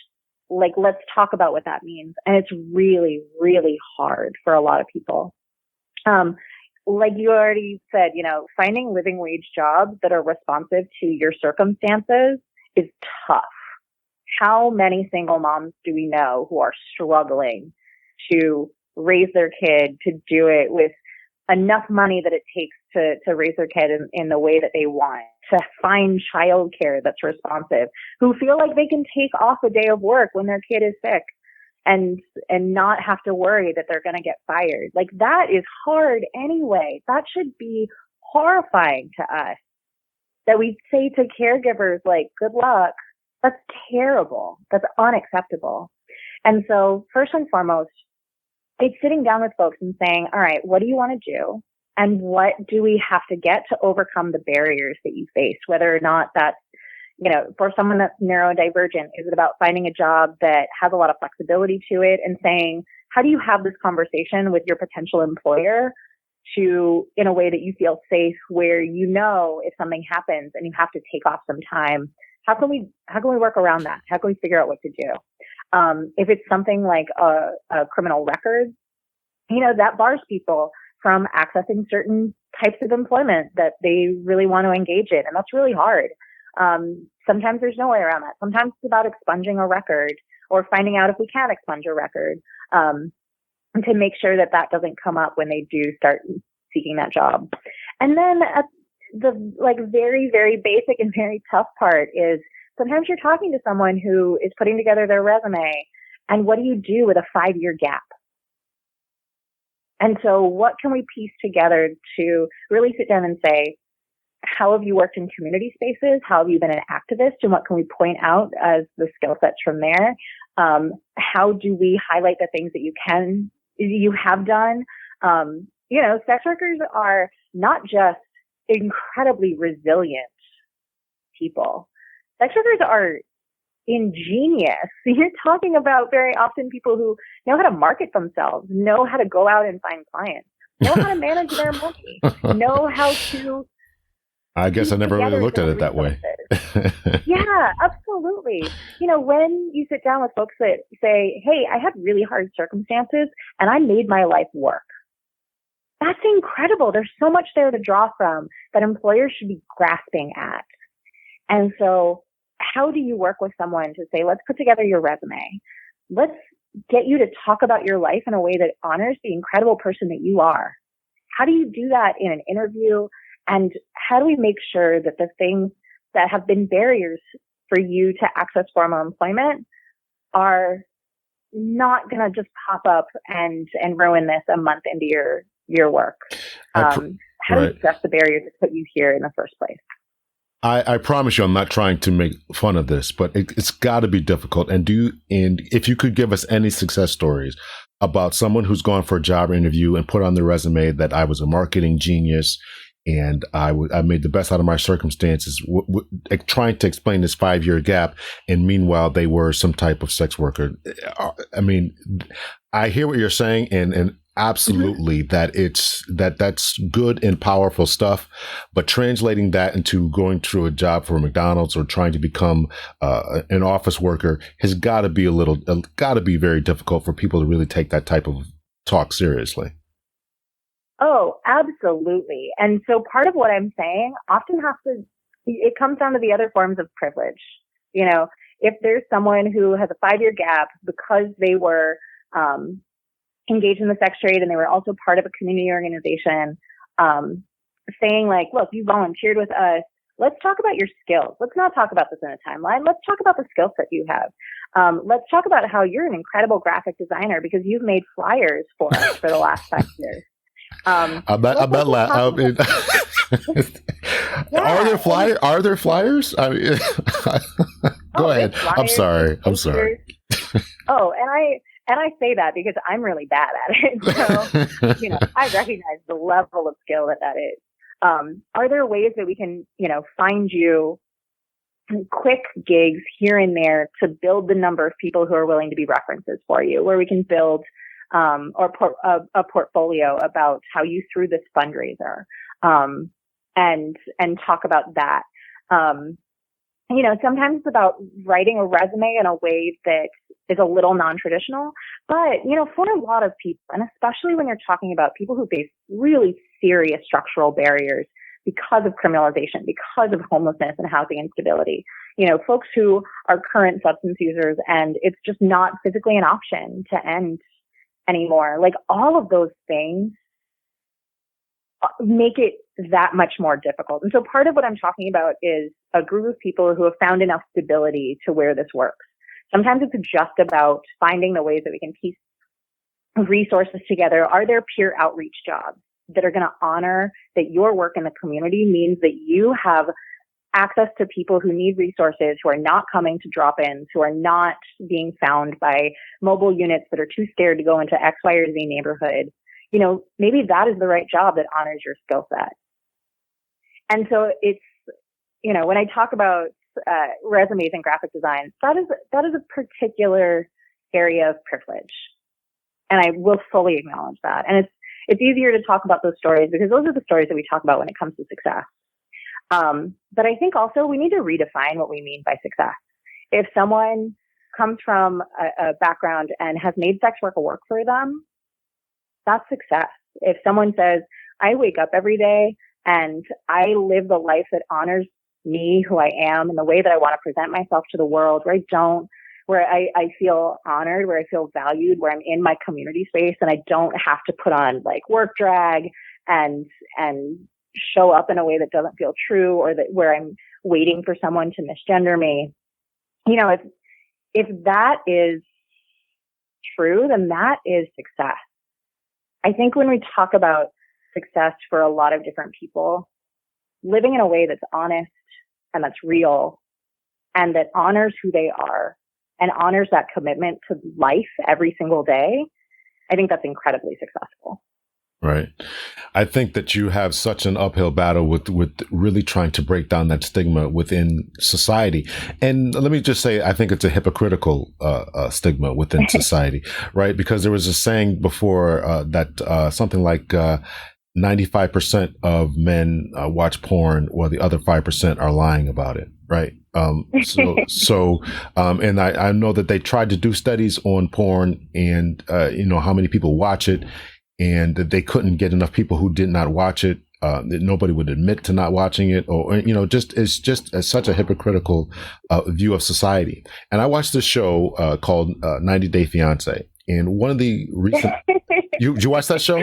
Let's talk about what that means. And it's really, really hard for a lot of people. Like you already said, finding living wage jobs that are responsive to your circumstances is tough. How many single moms do we know who are struggling to raise their kid, to do it with enough money that it takes to raise their kid in the way that they want, to find childcare that's responsive, who feel like they can take off a day of work when their kid is sick and not have to worry that they're going to get fired. Like, that is hard anyway. That should be horrifying to us, that we say to caregivers, like, good luck. That's terrible. That's unacceptable. And so first and foremost, it's sitting down with folks and saying, all right, what do you want to do? And what do we have to get to overcome the barriers that you face? Whether or not that's, for someone that's neurodivergent, is it about finding a job that has a lot of flexibility to it and saying, how do you have this conversation with your potential employer in a way that you feel safe, where if something happens and you have to take off some time, how can we work around that? How can we figure out what to do? If it's something like a criminal record, that bars people from accessing certain types of employment that they really want to engage in. And that's really hard. Sometimes there's no way around that. Sometimes it's about expunging a record or finding out if we can expunge a record, to make sure that doesn't come up when they do start seeking that job. And then the like very, very basic and very tough part is sometimes you're talking to someone who is putting together their resume, and what do you do with a 5-year gap? And so what can we piece together to really sit down and say, how have you worked in community spaces? How have you been an activist? And what can we point out as the skill sets from there? How do we highlight the things that you have done? Sex workers are not just incredibly resilient people. Sex workers are ingenious. You're talking about very often people who know how to market themselves, know how to go out and find clients, know how to manage their money, know how to. I guess I never really looked at it that way. Yeah, absolutely. When you sit down with folks that say, hey, I had really hard circumstances and I made my life work. That's incredible. There's so much there to draw from that employers should be grasping at. And so how do you work with someone to say, let's put together your resume. Let's get you to talk about your life in a way that honors the incredible person that you are. How do you do that in an interview? And how do we make sure that the things that have been barriers for you to access formal employment are not going to just pop up and ruin this a month into your work? How do you address the barriers that put you here in the first place? I promise you, I'm not trying to make fun of this, but it's got to be difficult. And if you could give us any success stories about someone who's gone for a job interview and put on their resume that I was a marketing genius and I made the best out of my circumstances, trying to explain this 5-year gap, and meanwhile they were some type of sex worker. I mean, I hear what you're saying, and absolutely that's good and powerful stuff, but translating that into going through a job for McDonald's or trying to become an office worker has got to be very difficult for people to really take that type of talk seriously. Oh, absolutely. And so part of what I'm saying often it comes down to the other forms of privilege. If there's someone who has a 5-year gap because they were engaged in the sex trade and they were also part of a community organization, saying like, look, you volunteered with us. Let's talk about your skills. Let's not talk about this in a timeline. Let's talk about the skill set you have. Let's talk about how you're an incredible graphic designer because you've made flyers for us for the last 5 years. Are there flyers? I mean, go ahead. I'm sorry. Oh, and I say that because I'm really bad at it. So, I recognize the level of skill that is. Are there ways that we can, find you quick gigs here and there to build the number of people who are willing to be references for you, where we can build a portfolio about how you threw this fundraiser, and talk about that. Sometimes it's about writing a resume in a way that is a little non-traditional, but, for a lot of people, and especially when you're talking about people who face really serious structural barriers because of criminalization, because of homelessness and housing instability, folks who are current substance users and it's just not physically an option to end anymore. Like all of those things make it that much more difficult. And so part of what I'm talking about is a group of people who have found enough stability to where this works. Sometimes it's just about finding the ways that we can piece resources together. Are there peer outreach jobs that are going to honor that your work in the community means that you have access to people who need resources, who are not coming to drop-ins, who are not being found by mobile units that are too scared to go into X, Y, or Z neighborhood? Maybe that is the right job that honors your skill set. And so it's, when I talk about resumes and graphic design, that is a particular area of privilege. And I will fully acknowledge that. And it's easier to talk about those stories because those are the stories that we talk about when it comes to success. But I think also we need to redefine what we mean by success. If someone comes from a background and has made sex work a work for them, that's success. If someone says, I wake up every day and I live the life that honors me, who I am, and the way that I want to present myself to the world, where I feel honored, where I feel valued, where I'm in my community space and I don't have to put on like work drag and show up in a way that doesn't feel true, or that where I'm waiting for someone to misgender me. You know, if that is true, then that is success. I think when we talk about success for a lot of different people, living in a way that's honest and that's real and that honors who they are and honors that commitment to life every single day, I think that's incredibly successful. Right. I think that you have such an uphill battle with really trying to break down that stigma within society. And let me just say, I think it's a hypocritical stigma within society, right? Because there was a saying before that something like 95% of men watch porn, while the other 5% are lying about it, right? And I know that they tried to do studies on porn and, how many people watch it, and that they couldn't get enough people who did not watch it. That nobody would admit to not watching it, or, it's just such a hypocritical view of society. And I watched this show called 90 Day Fiance. And one of the recent, you watch that show?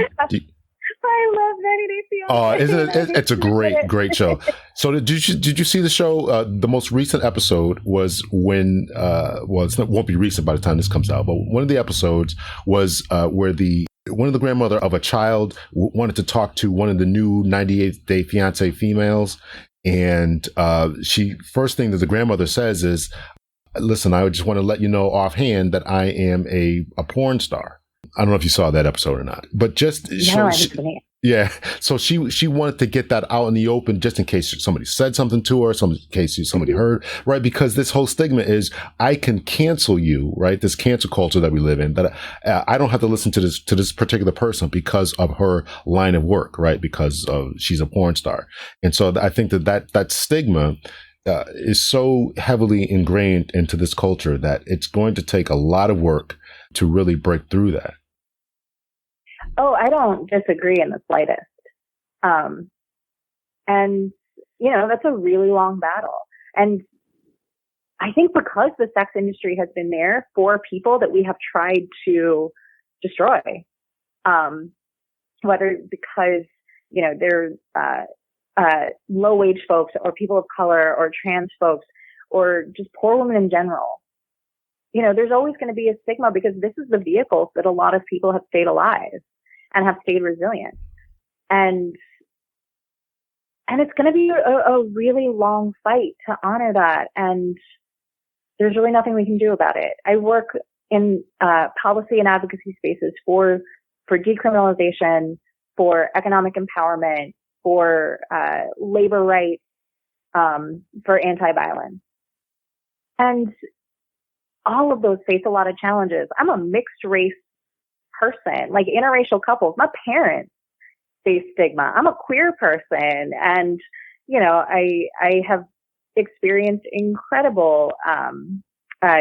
I love 90 Day Fiance. Oh, isn't it? It's a great show. So did you see the show? The most recent episode was when, it won't be recent by the time this comes out, but one of the episodes was where one of the grandmother of a child wanted to talk to one of the new 98th Day Fiance females. And first thing that the grandmother says is, listen, I just want to let you know offhand that I am a porn star. I don't know if you saw that episode or not, but just yeah. So she wanted to get that out in the open, just in case somebody said something to her, in case somebody heard, right? Because this whole stigma is, I can cancel you, right? This cancel culture that we live in, that I don't have to listen to this particular person because of her line of work, right? Because she's a porn star. And so I think that stigma is so heavily ingrained into this culture that it's going to take a lot of work to really break through that. Oh, I don't disagree in the slightest. And, that's a really long battle. And I think because the sex industry has been there for people that we have tried to destroy, whether because, they're low wage folks or people of color or trans folks or just poor women in general. There's always going to be a stigma because this is the vehicles that a lot of people have stayed alive and have stayed resilient. And it's going to be a really long fight to honor that. And there's really nothing we can do about it. I work in policy and advocacy spaces for decriminalization, for economic empowerment, for labor rights, for anti-violence. And all of those face a lot of challenges. I'm a mixed race person, like interracial couples. My parents face stigma. I'm a queer person, and I have experienced incredible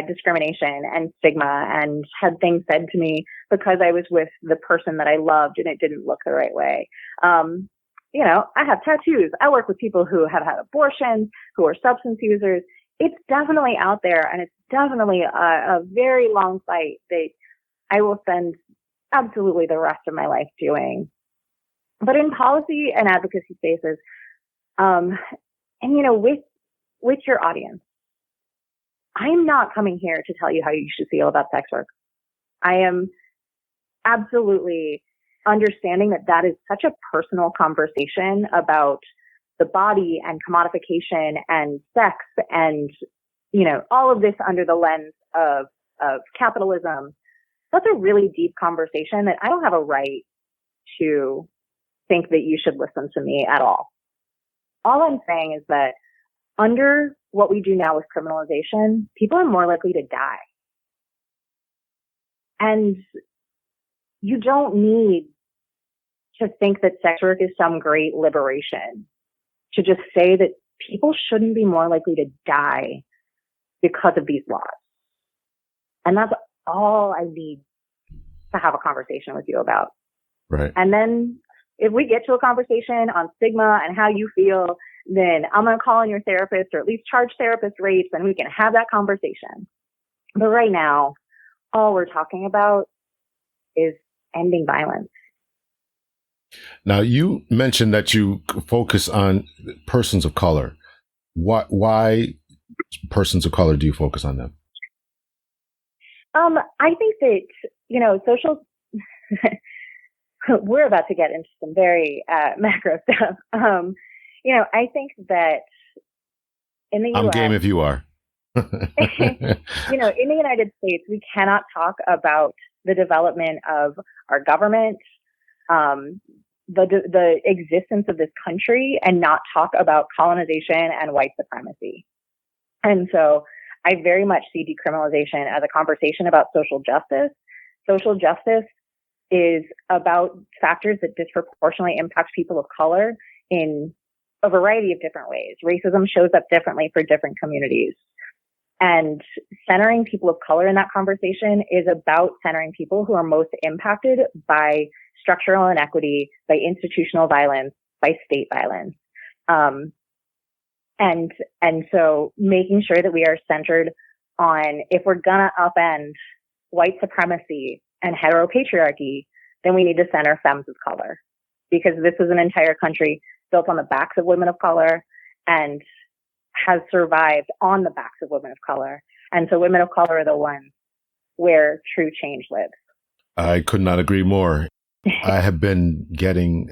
discrimination and stigma, and had things said to me because I was with the person that I loved and it didn't look the right way. I have tattoos. I work with people who have had abortions, who are substance users. It's definitely out there, and it's definitely a very long fight that I will spend absolutely the rest of my life doing. But in policy and advocacy spaces, with your audience, I'm not coming here to tell you how you should feel about sex work. I am absolutely understanding that is such a personal conversation about the body and commodification and sex and, all of this under the lens of capitalism. That's a really deep conversation that I don't have a right to think that you should listen to me at all. All I'm saying is that under what we do now with criminalization, people are more likely to die. And you don't need to think that sex work is some great liberation, to just say that people shouldn't be more likely to die because of these laws. And that's all I need to have a conversation with you about. Right. And then if we get to a conversation on stigma and how you feel, then I'm going to call on your therapist, or at least charge therapist rates, and we can have that conversation. But right now, all we're talking about is ending violence. Now, you mentioned that you focus on persons of color. Why persons of color do you focus on them? I think that, social, we're about to get into some very macro stuff. I think that in the I'm U.S., game if you are. in the United States, we cannot talk about the development of our government, the existence of this country, and not talk about colonization and white supremacy. And so I very much see decriminalization as a conversation about social justice. Social justice is about factors that disproportionately impact people of color in a variety of different ways. Racism shows up differently for different communities. And centering people of color in that conversation is about centering people who are most impacted by structural inequity, by institutional violence, by state violence. And so making sure that we are centered on, if we're gonna upend white supremacy and heteropatriarchy, then we need to center femmes of color, because this is an entire country built on the backs of women of color and has survived on the backs of women of color. And so women of color are the ones where true change lives. I could not agree more. I have been getting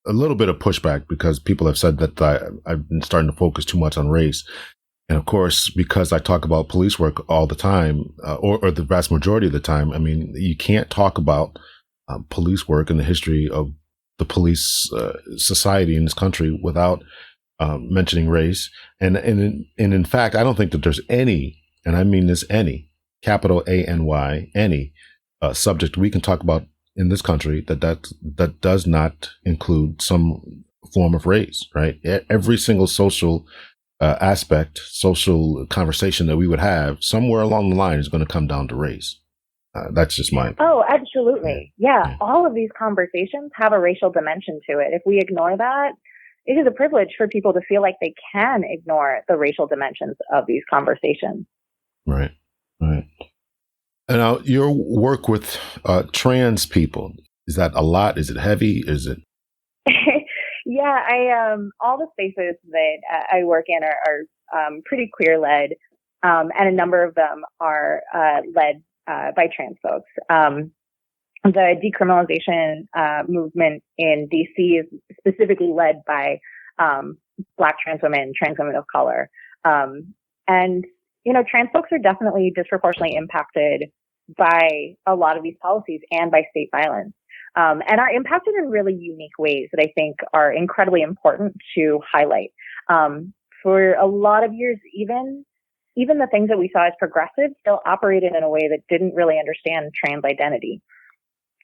a little bit of pushback because people have said that I've been starting to focus too much on race. And of course, because I talk about police work all the time, or the vast majority of the time, I mean, you can't talk about police work and the history of the police society in this country without mentioning race. And in fact, I don't think that there's any, and I mean this, any, capital ANY, any subject we can talk about in this country that does not include some form of race, right? Every single social aspect, social conversation that we would have somewhere along the line is going to come down to race. That's just my opinion. Oh, absolutely. Yeah. All of these conversations have a racial dimension to it. If we ignore that, it is a privilege for people to feel like they can ignore the racial dimensions of these conversations. Right. Right. And now your work with trans people, is that a lot? Is it heavy? Is it? Yeah, all the spaces that I work in are pretty queer led, and a number of them are led by trans folks. The decriminalization movement in DC is specifically led by Black trans women of color. And, trans folks are definitely disproportionately impacted by a lot of these policies and by state violence, and are impacted in really unique ways that I think are incredibly important to highlight. For a lot of years, even the things that we saw as progressive still operated in a way that didn't really understand trans identity.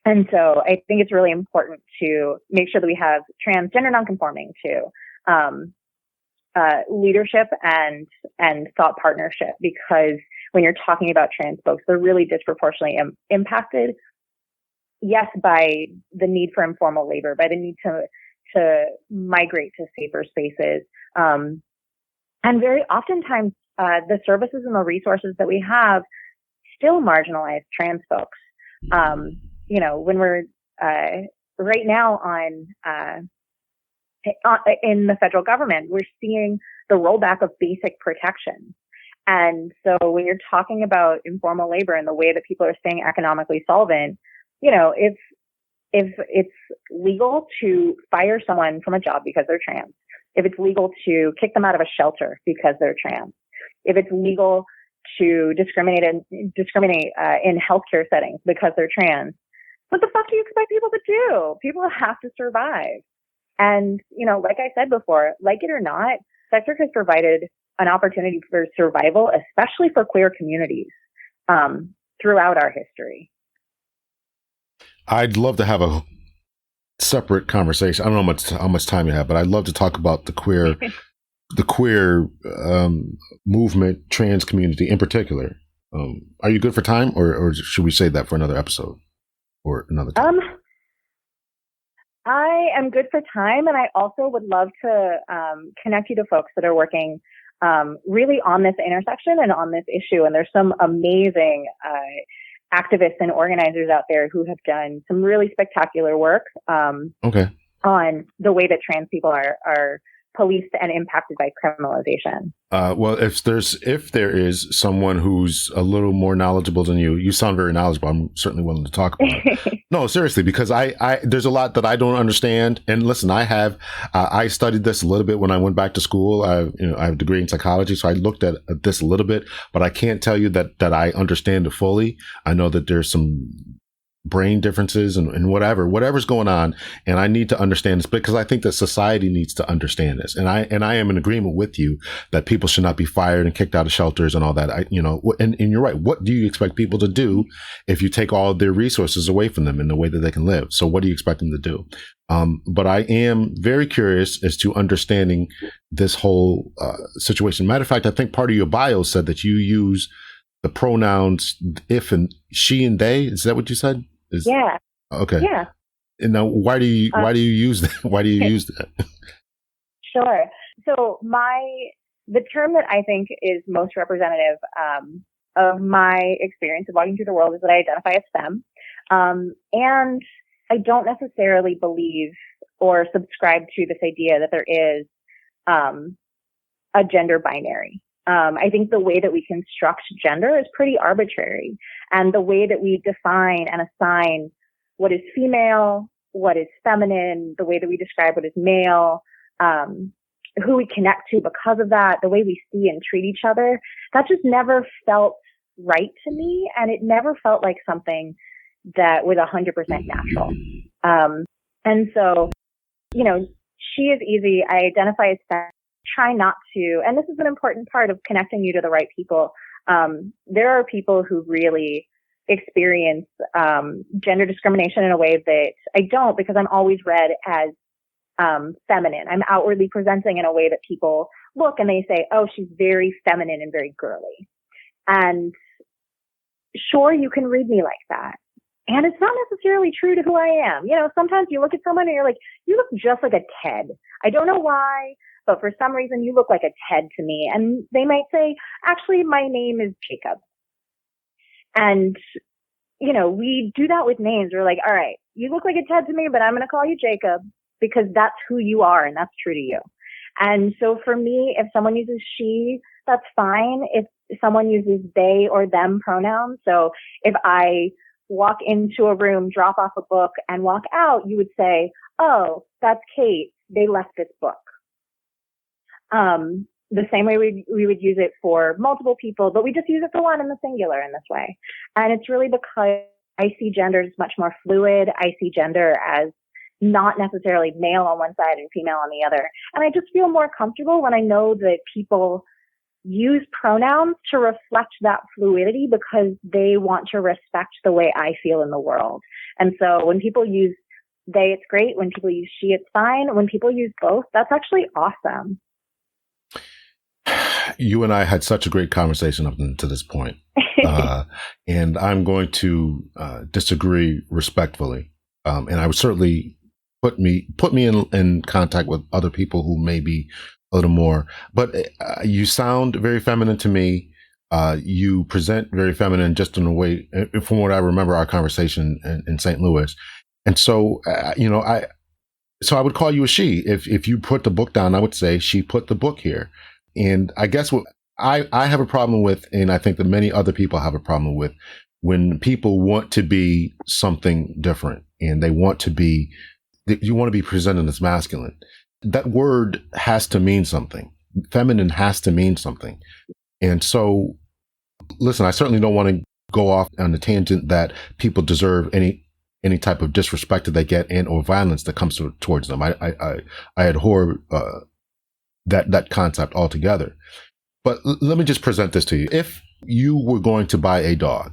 And so I think it's really important to make sure that we have transgender nonconforming too, leadership and thought partnership, because when you're talking about trans folks, they're really disproportionately impacted, yes, by the need for informal labor, by the need to migrate to safer spaces. And very oftentimes, the services and the resources that we have still marginalize trans folks. When we're right now in the federal government, we're seeing the rollback of basic protections. And so when you're talking about informal labor and the way that people are staying economically solvent, if it's legal to fire someone from a job because they're trans, if it's legal to kick them out of a shelter because they're trans, if it's legal to discriminate in healthcare settings because they're trans, what the fuck do you expect people to do? People have to survive. And, like I said before, like it or not, sex work has provided an opportunity for survival, especially for queer communities, throughout our history. I'd love to have a separate conversation. I don't know how much time you have, but I'd love to talk about the queer movement, trans community in particular. Are you good for time, or should we save that for another episode or another time? I am good for time, and I also would love to connect you to folks that are working really on this intersection and on this issue. And there's some amazing activists and organizers out there who have done some really spectacular work on the way that trans people are policed and impacted by criminalization. Well, if there is someone who's a little more knowledgeable than you sound very knowledgeable. I'm certainly willing to talk about it. No, seriously, because I there's a lot that I don't understand. And listen, I studied this a little bit when I went back to school. I have a degree in psychology, so I looked at this a little bit, but I can't tell you that I understand it fully. I know that there's some brain differences and whatever's going on. And I need to understand this because I think that society needs to understand this. And I am in agreement with you that people should not be fired and kicked out of shelters and all that. And you're right. What do you expect people to do if you take all of their resources away from them in the way that they can live? So what do you expect them to do? But I am very curious as to understanding this whole situation. Matter of fact, I think part of your bio said that you use the pronouns if and she and they. Is that what you said? Yeah. Okay. Yeah. And now, why do you use that? Why do you use that? Sure. So the term that I think is most representative of my experience of walking through the world is that I identify as femme, and I don't necessarily believe or subscribe to this idea that there is a gender binary. I think the way that we construct gender is pretty arbitrary, and the way that we define and assign what is female, what is feminine, the way that we describe what is male, who we connect to because of that, the way we see and treat each other, that just never felt right to me, and it never felt like something that was 100% natural. And so, she is easy. I identify as femme. Try not to, and this is an important part of connecting you to the right people. There are people who really experience gender discrimination in a way that I don't, because I'm always read as feminine. I'm outwardly presenting in a way that people look and they say, oh, she's very feminine and very girly. And sure, you can read me like that. And it's not necessarily true to who I am. Sometimes you look at someone and you're like, you look just like a Ted. I don't know why, but for some reason you look like a Ted to me. And they might say, actually, my name is Jacob. And, we do that with names. We're like, all right, you look like a Ted to me, but I'm going to call you Jacob because that's who you are and that's true to you. And so for me, if someone uses she, that's fine. If someone uses they or them pronouns, so if I walk into a room, drop off a book, and walk out, you would say, oh, that's Kate. They left this book. The same way we would use it for multiple people, but we just use it for one in the singular in this way. And it's really because I see gender as much more fluid. I see gender as not necessarily male on one side and female on the other. And I just feel more comfortable when I know that people use pronouns to reflect that fluidity because they want to respect the way I feel in the world. And so when people use they, it's great. When people use she, it's fine. When people use both, that's actually awesome. You and I had such a great conversation up to this point. And I'm going to disagree respectfully. And I would certainly put me in contact with other people who may be a little more, but you sound very feminine to me. You present very feminine just in a way, from what I remember our conversation in St. Louis. And so, so I would call you a she. If you put the book down, I would say she put the book here. And I guess what I have a problem with, and I think that many other people have a problem with, when people want to be something different and you want to be presented as masculine. That word has to mean something. Feminine has to mean something. And so, listen, I certainly don't want to go off on the tangent that people deserve any type of disrespect that they get and or violence that comes towards them. I abhor that concept altogether. But let me just present this to you. If you were going to buy a dog,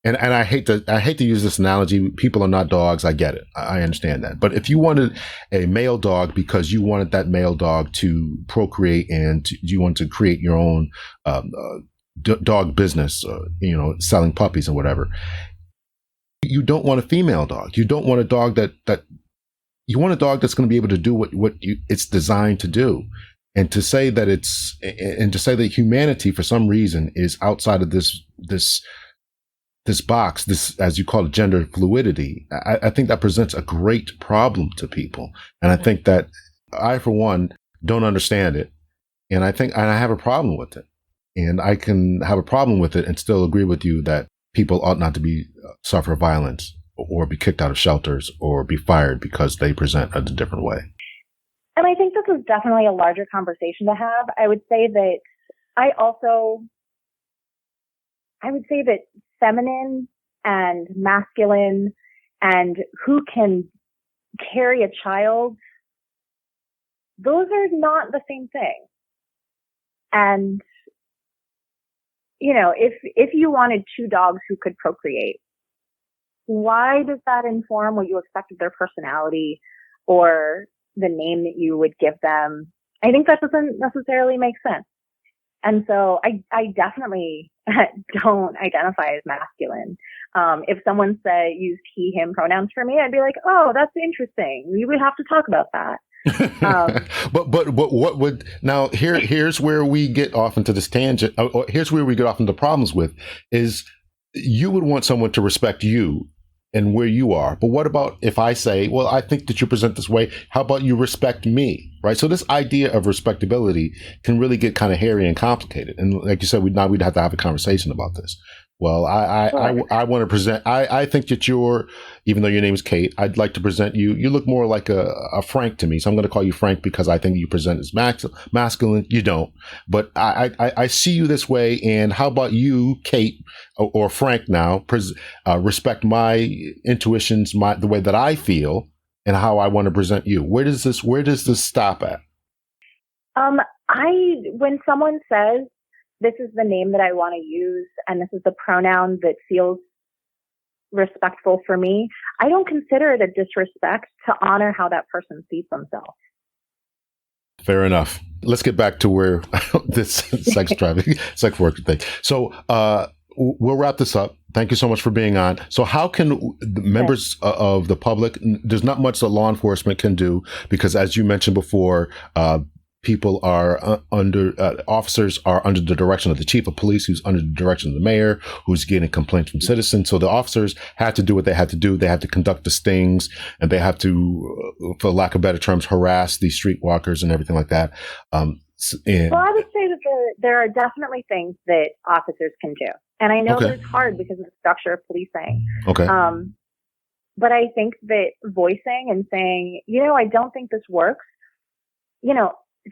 and I hate to use this analogy. People are not dogs. I get it. I understand that. But if you wanted a male dog because you wanted that male dog to procreate and you want to create your own dog business, selling puppies and whatever, you don't want a female dog. You don't want a dog you want a dog that's going to be able to do what it's designed to do. And to say that humanity for some reason is outside of this this box, this, as you call it, gender fluidity, I think that presents a great problem to people. And I think that I, for one, don't understand it. And I have a problem with it. And I can have a problem with it and still agree with you that people ought not to be suffer violence or be kicked out of shelters or be fired because they present a different way. And I think this is definitely a larger conversation to have. I would say that feminine and masculine and who can carry a child, those are not the same thing. And, if you wanted two dogs who could procreate, why does that inform what you expect of their personality or the name that you would give them? I think that doesn't necessarily make sense. And so I definitely don't identify as masculine. If someone used he, him pronouns for me, I'd be like, oh, that's interesting. We would have to talk about that. But what would, now here's where we get off into this tangent. Here's where we get off into problems with is you would want someone to respect you and where you are. But what about if I say, well, I think that you present this way. How about you respect me? Right. So this idea of respectability can really get kind of hairy and complicated. And like you said, we'd have to have a conversation about this. Well, I want to present, I think that even though your name is Kate, I'd like to present you. You look more like a Frank to me. So I'm going to call you Frank because I think you present as masculine. You don't, but I see you this way. And how about you, Kate or Frank now, respect my intuitions, the way that I feel and how I want to present you. Where does this stop at? When someone says, this is the name that I want to use, and this is the pronoun that feels respectful for me, I don't consider it a disrespect to honor how that person sees themselves. Fair enough. Let's get back to where this sex trafficking, sex worker thing. So we'll wrap this up. Thank you so much for being on. So how can the members of the public, there's not much that law enforcement can do because as you mentioned before, people are officers are under the direction of the chief of police, who's under the direction of the mayor, who's getting complaints from citizens. So the officers have to do what they have to do. They have to conduct the stings and they have to, for lack of better terms, harass these streetwalkers and everything like that. Well, I would say that there are definitely things that officers can do. And I know that it's hard because of the structure of policing. Okay. But I think that voicing and saying, I don't think this works,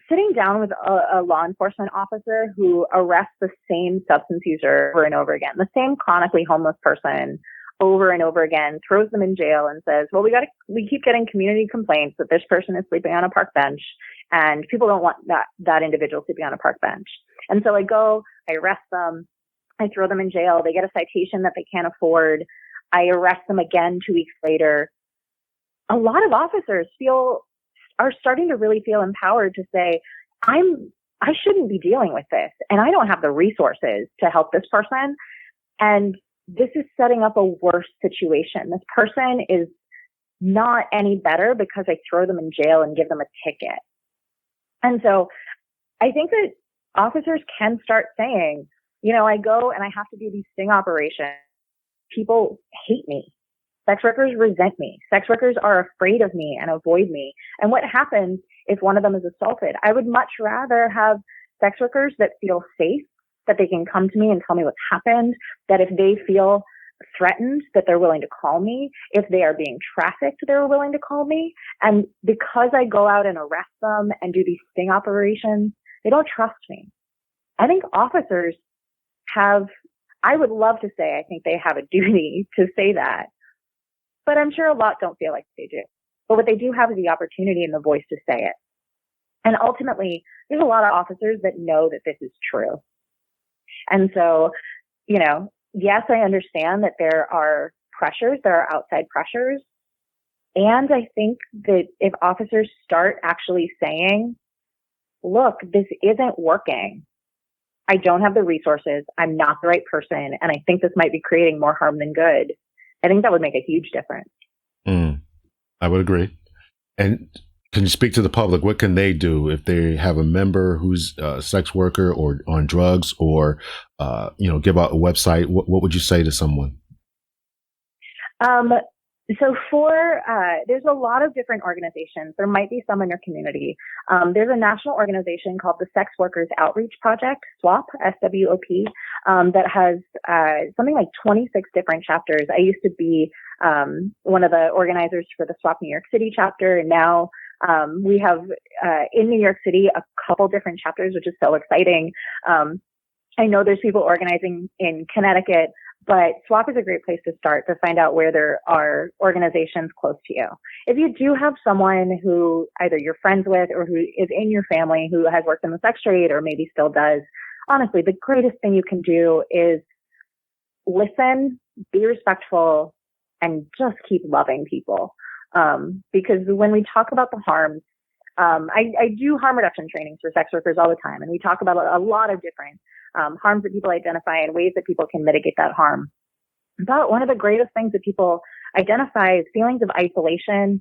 sitting down with a law enforcement officer who arrests the same substance user over and over again, the same chronically homeless person over and over again, throws them in jail and says, well, we keep getting community complaints that this person is sleeping on a park bench and people don't want that individual sleeping on a park bench. And so I arrest them, I throw them in jail, they get a citation that they can't afford, I arrest them again 2 weeks later. A lot of officers are starting to really feel empowered to say, I shouldn't be dealing with this and I don't have the resources to help this person. And this is setting up a worse situation. This person is not any better because I throw them in jail and give them a ticket. And so I think that officers can start saying, I go and I have to do these sting operations. People hate me. Sex workers resent me. Sex workers are afraid of me and avoid me. And what happens if one of them is assaulted? I would much rather have sex workers that feel safe, that they can come to me and tell me what's happened, that if they feel threatened, that they're willing to call me. If they are being trafficked, they're willing to call me. And because I go out and arrest them and do these sting operations, they don't trust me. I think officers I would love to say, I think they have a duty to say that. But I'm sure a lot don't feel like they do. But what they do have is the opportunity and the voice to say it. And ultimately, there's a lot of officers that know that this is true. And so, yes, I understand that there are pressures, there are outside pressures. And I think that if officers start actually saying, look, this isn't working. I don't have the resources. I'm not the right person. And I think this might be creating more harm than good. I think that would make a huge difference. I would agree. And can you speak to the public? What can they do if they have a member who's a sex worker or on drugs or, give out a website? What would you say to someone? There's a lot of different organizations. There might be some in your community. There's a national organization called the Sex Workers Outreach Project, SWOP, SWOP, that has something like 26 different chapters. I used to be one of the organizers for the SWOP New York City chapter, and now we have in New York City a couple different chapters, which is so exciting. I know there's people organizing in Connecticut, but SWOP is a great place to start to find out where there are organizations close to you. If you do have someone who either you're friends with or who is in your family who has worked in the sex trade or maybe still does, honestly, the greatest thing you can do is listen, be respectful, and just keep loving people. Because when we talk about the harms, I do harm reduction trainings for sex workers all the time, and we talk about a lot of different harms that people identify and ways that people can mitigate that harm. But one of the greatest things that people identify is feelings of isolation,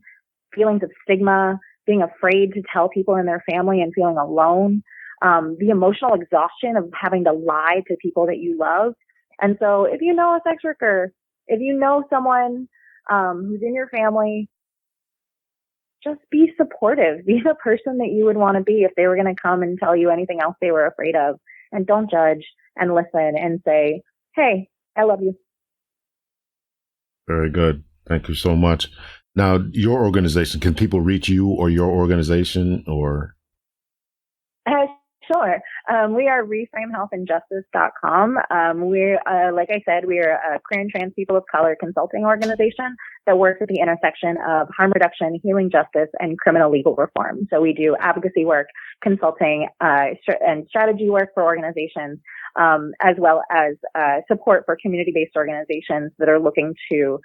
feelings of stigma, being afraid to tell people in their family and feeling alone, the emotional exhaustion of having to lie to people that you love. And so if you know a sex worker, if you know someone who's in your family, just be supportive. Be the person that you would want to be if they were going to come and tell you anything else they were afraid of. And don't judge, and listen and say, hey, I love you. Very good. Thank you so much. Now, your organization, can people reach you or your organization or? Sure. We are reframehealthandjustice.com. We're, like I said, we are a queer and trans people of color consulting organization that works at the intersection of harm reduction, healing justice, and criminal legal reform. So we do advocacy work, consulting, and strategy work for organizations, as well as support for community-based organizations that are looking to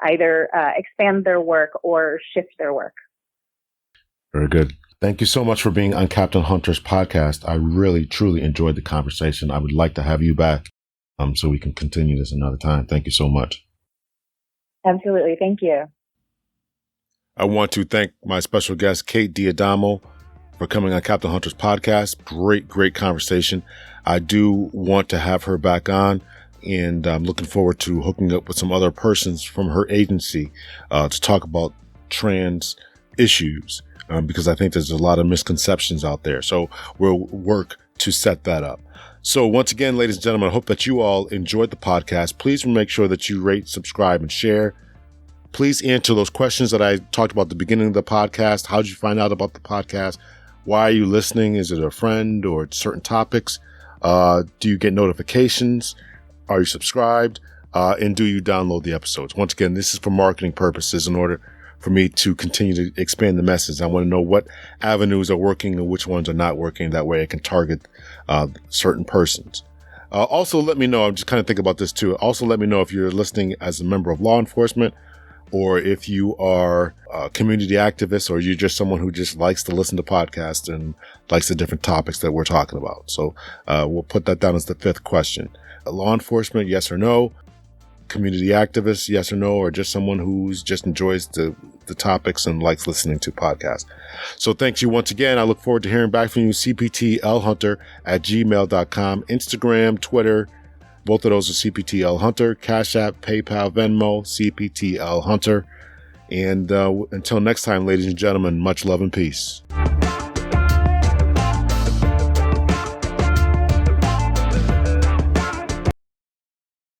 either expand their work or shift their work. Very good. Thank you so much for being on Captain Hunter's podcast. I really, truly enjoyed the conversation. I would like to have you back so we can continue this another time. Thank you so much. Absolutely. Thank you. I want to thank my special guest, Kate Diadamo, for coming on Captain Hunter's podcast. Great conversation. I do want to have her back on, and I'm looking forward to hooking up with some other persons from her agency to talk about trans issues. Because I think there's a lot of misconceptions out there. So we'll work to set that up. So once again, ladies and gentlemen, I hope that you all enjoyed the podcast. Please make sure that you rate, subscribe, and share. Please answer those questions that I talked about at the beginning of the podcast. How did you find out about the podcast? Why are you listening? Is it a friend or certain topics? Do you get notifications? Are you subscribed? And do you download the episodes? Once again, this is for marketing purposes in order for me to continue to expand the message. I want to know what avenues are working and which ones are not working. That way I can target certain persons. Also, let me know, I'm just kind of thinking about this too. Also, let me know if you're listening as a member of law enforcement, or if you are a community activist, or you're just someone who just likes to listen to podcasts and likes the different topics that we're talking about. So we'll put that down as the fifth question. Law enforcement, yes or no? Community activist, yes or no, or just someone who's just enjoys the topics and likes listening to podcasts. So thanks you once again. I look forward to hearing back from you. cptlhunter@gmail.com, Instagram, Twitter, both of those are cptlhunter, Cash App, PayPal, Venmo, cptlhunter. And until next time, ladies and gentlemen, much love and peace.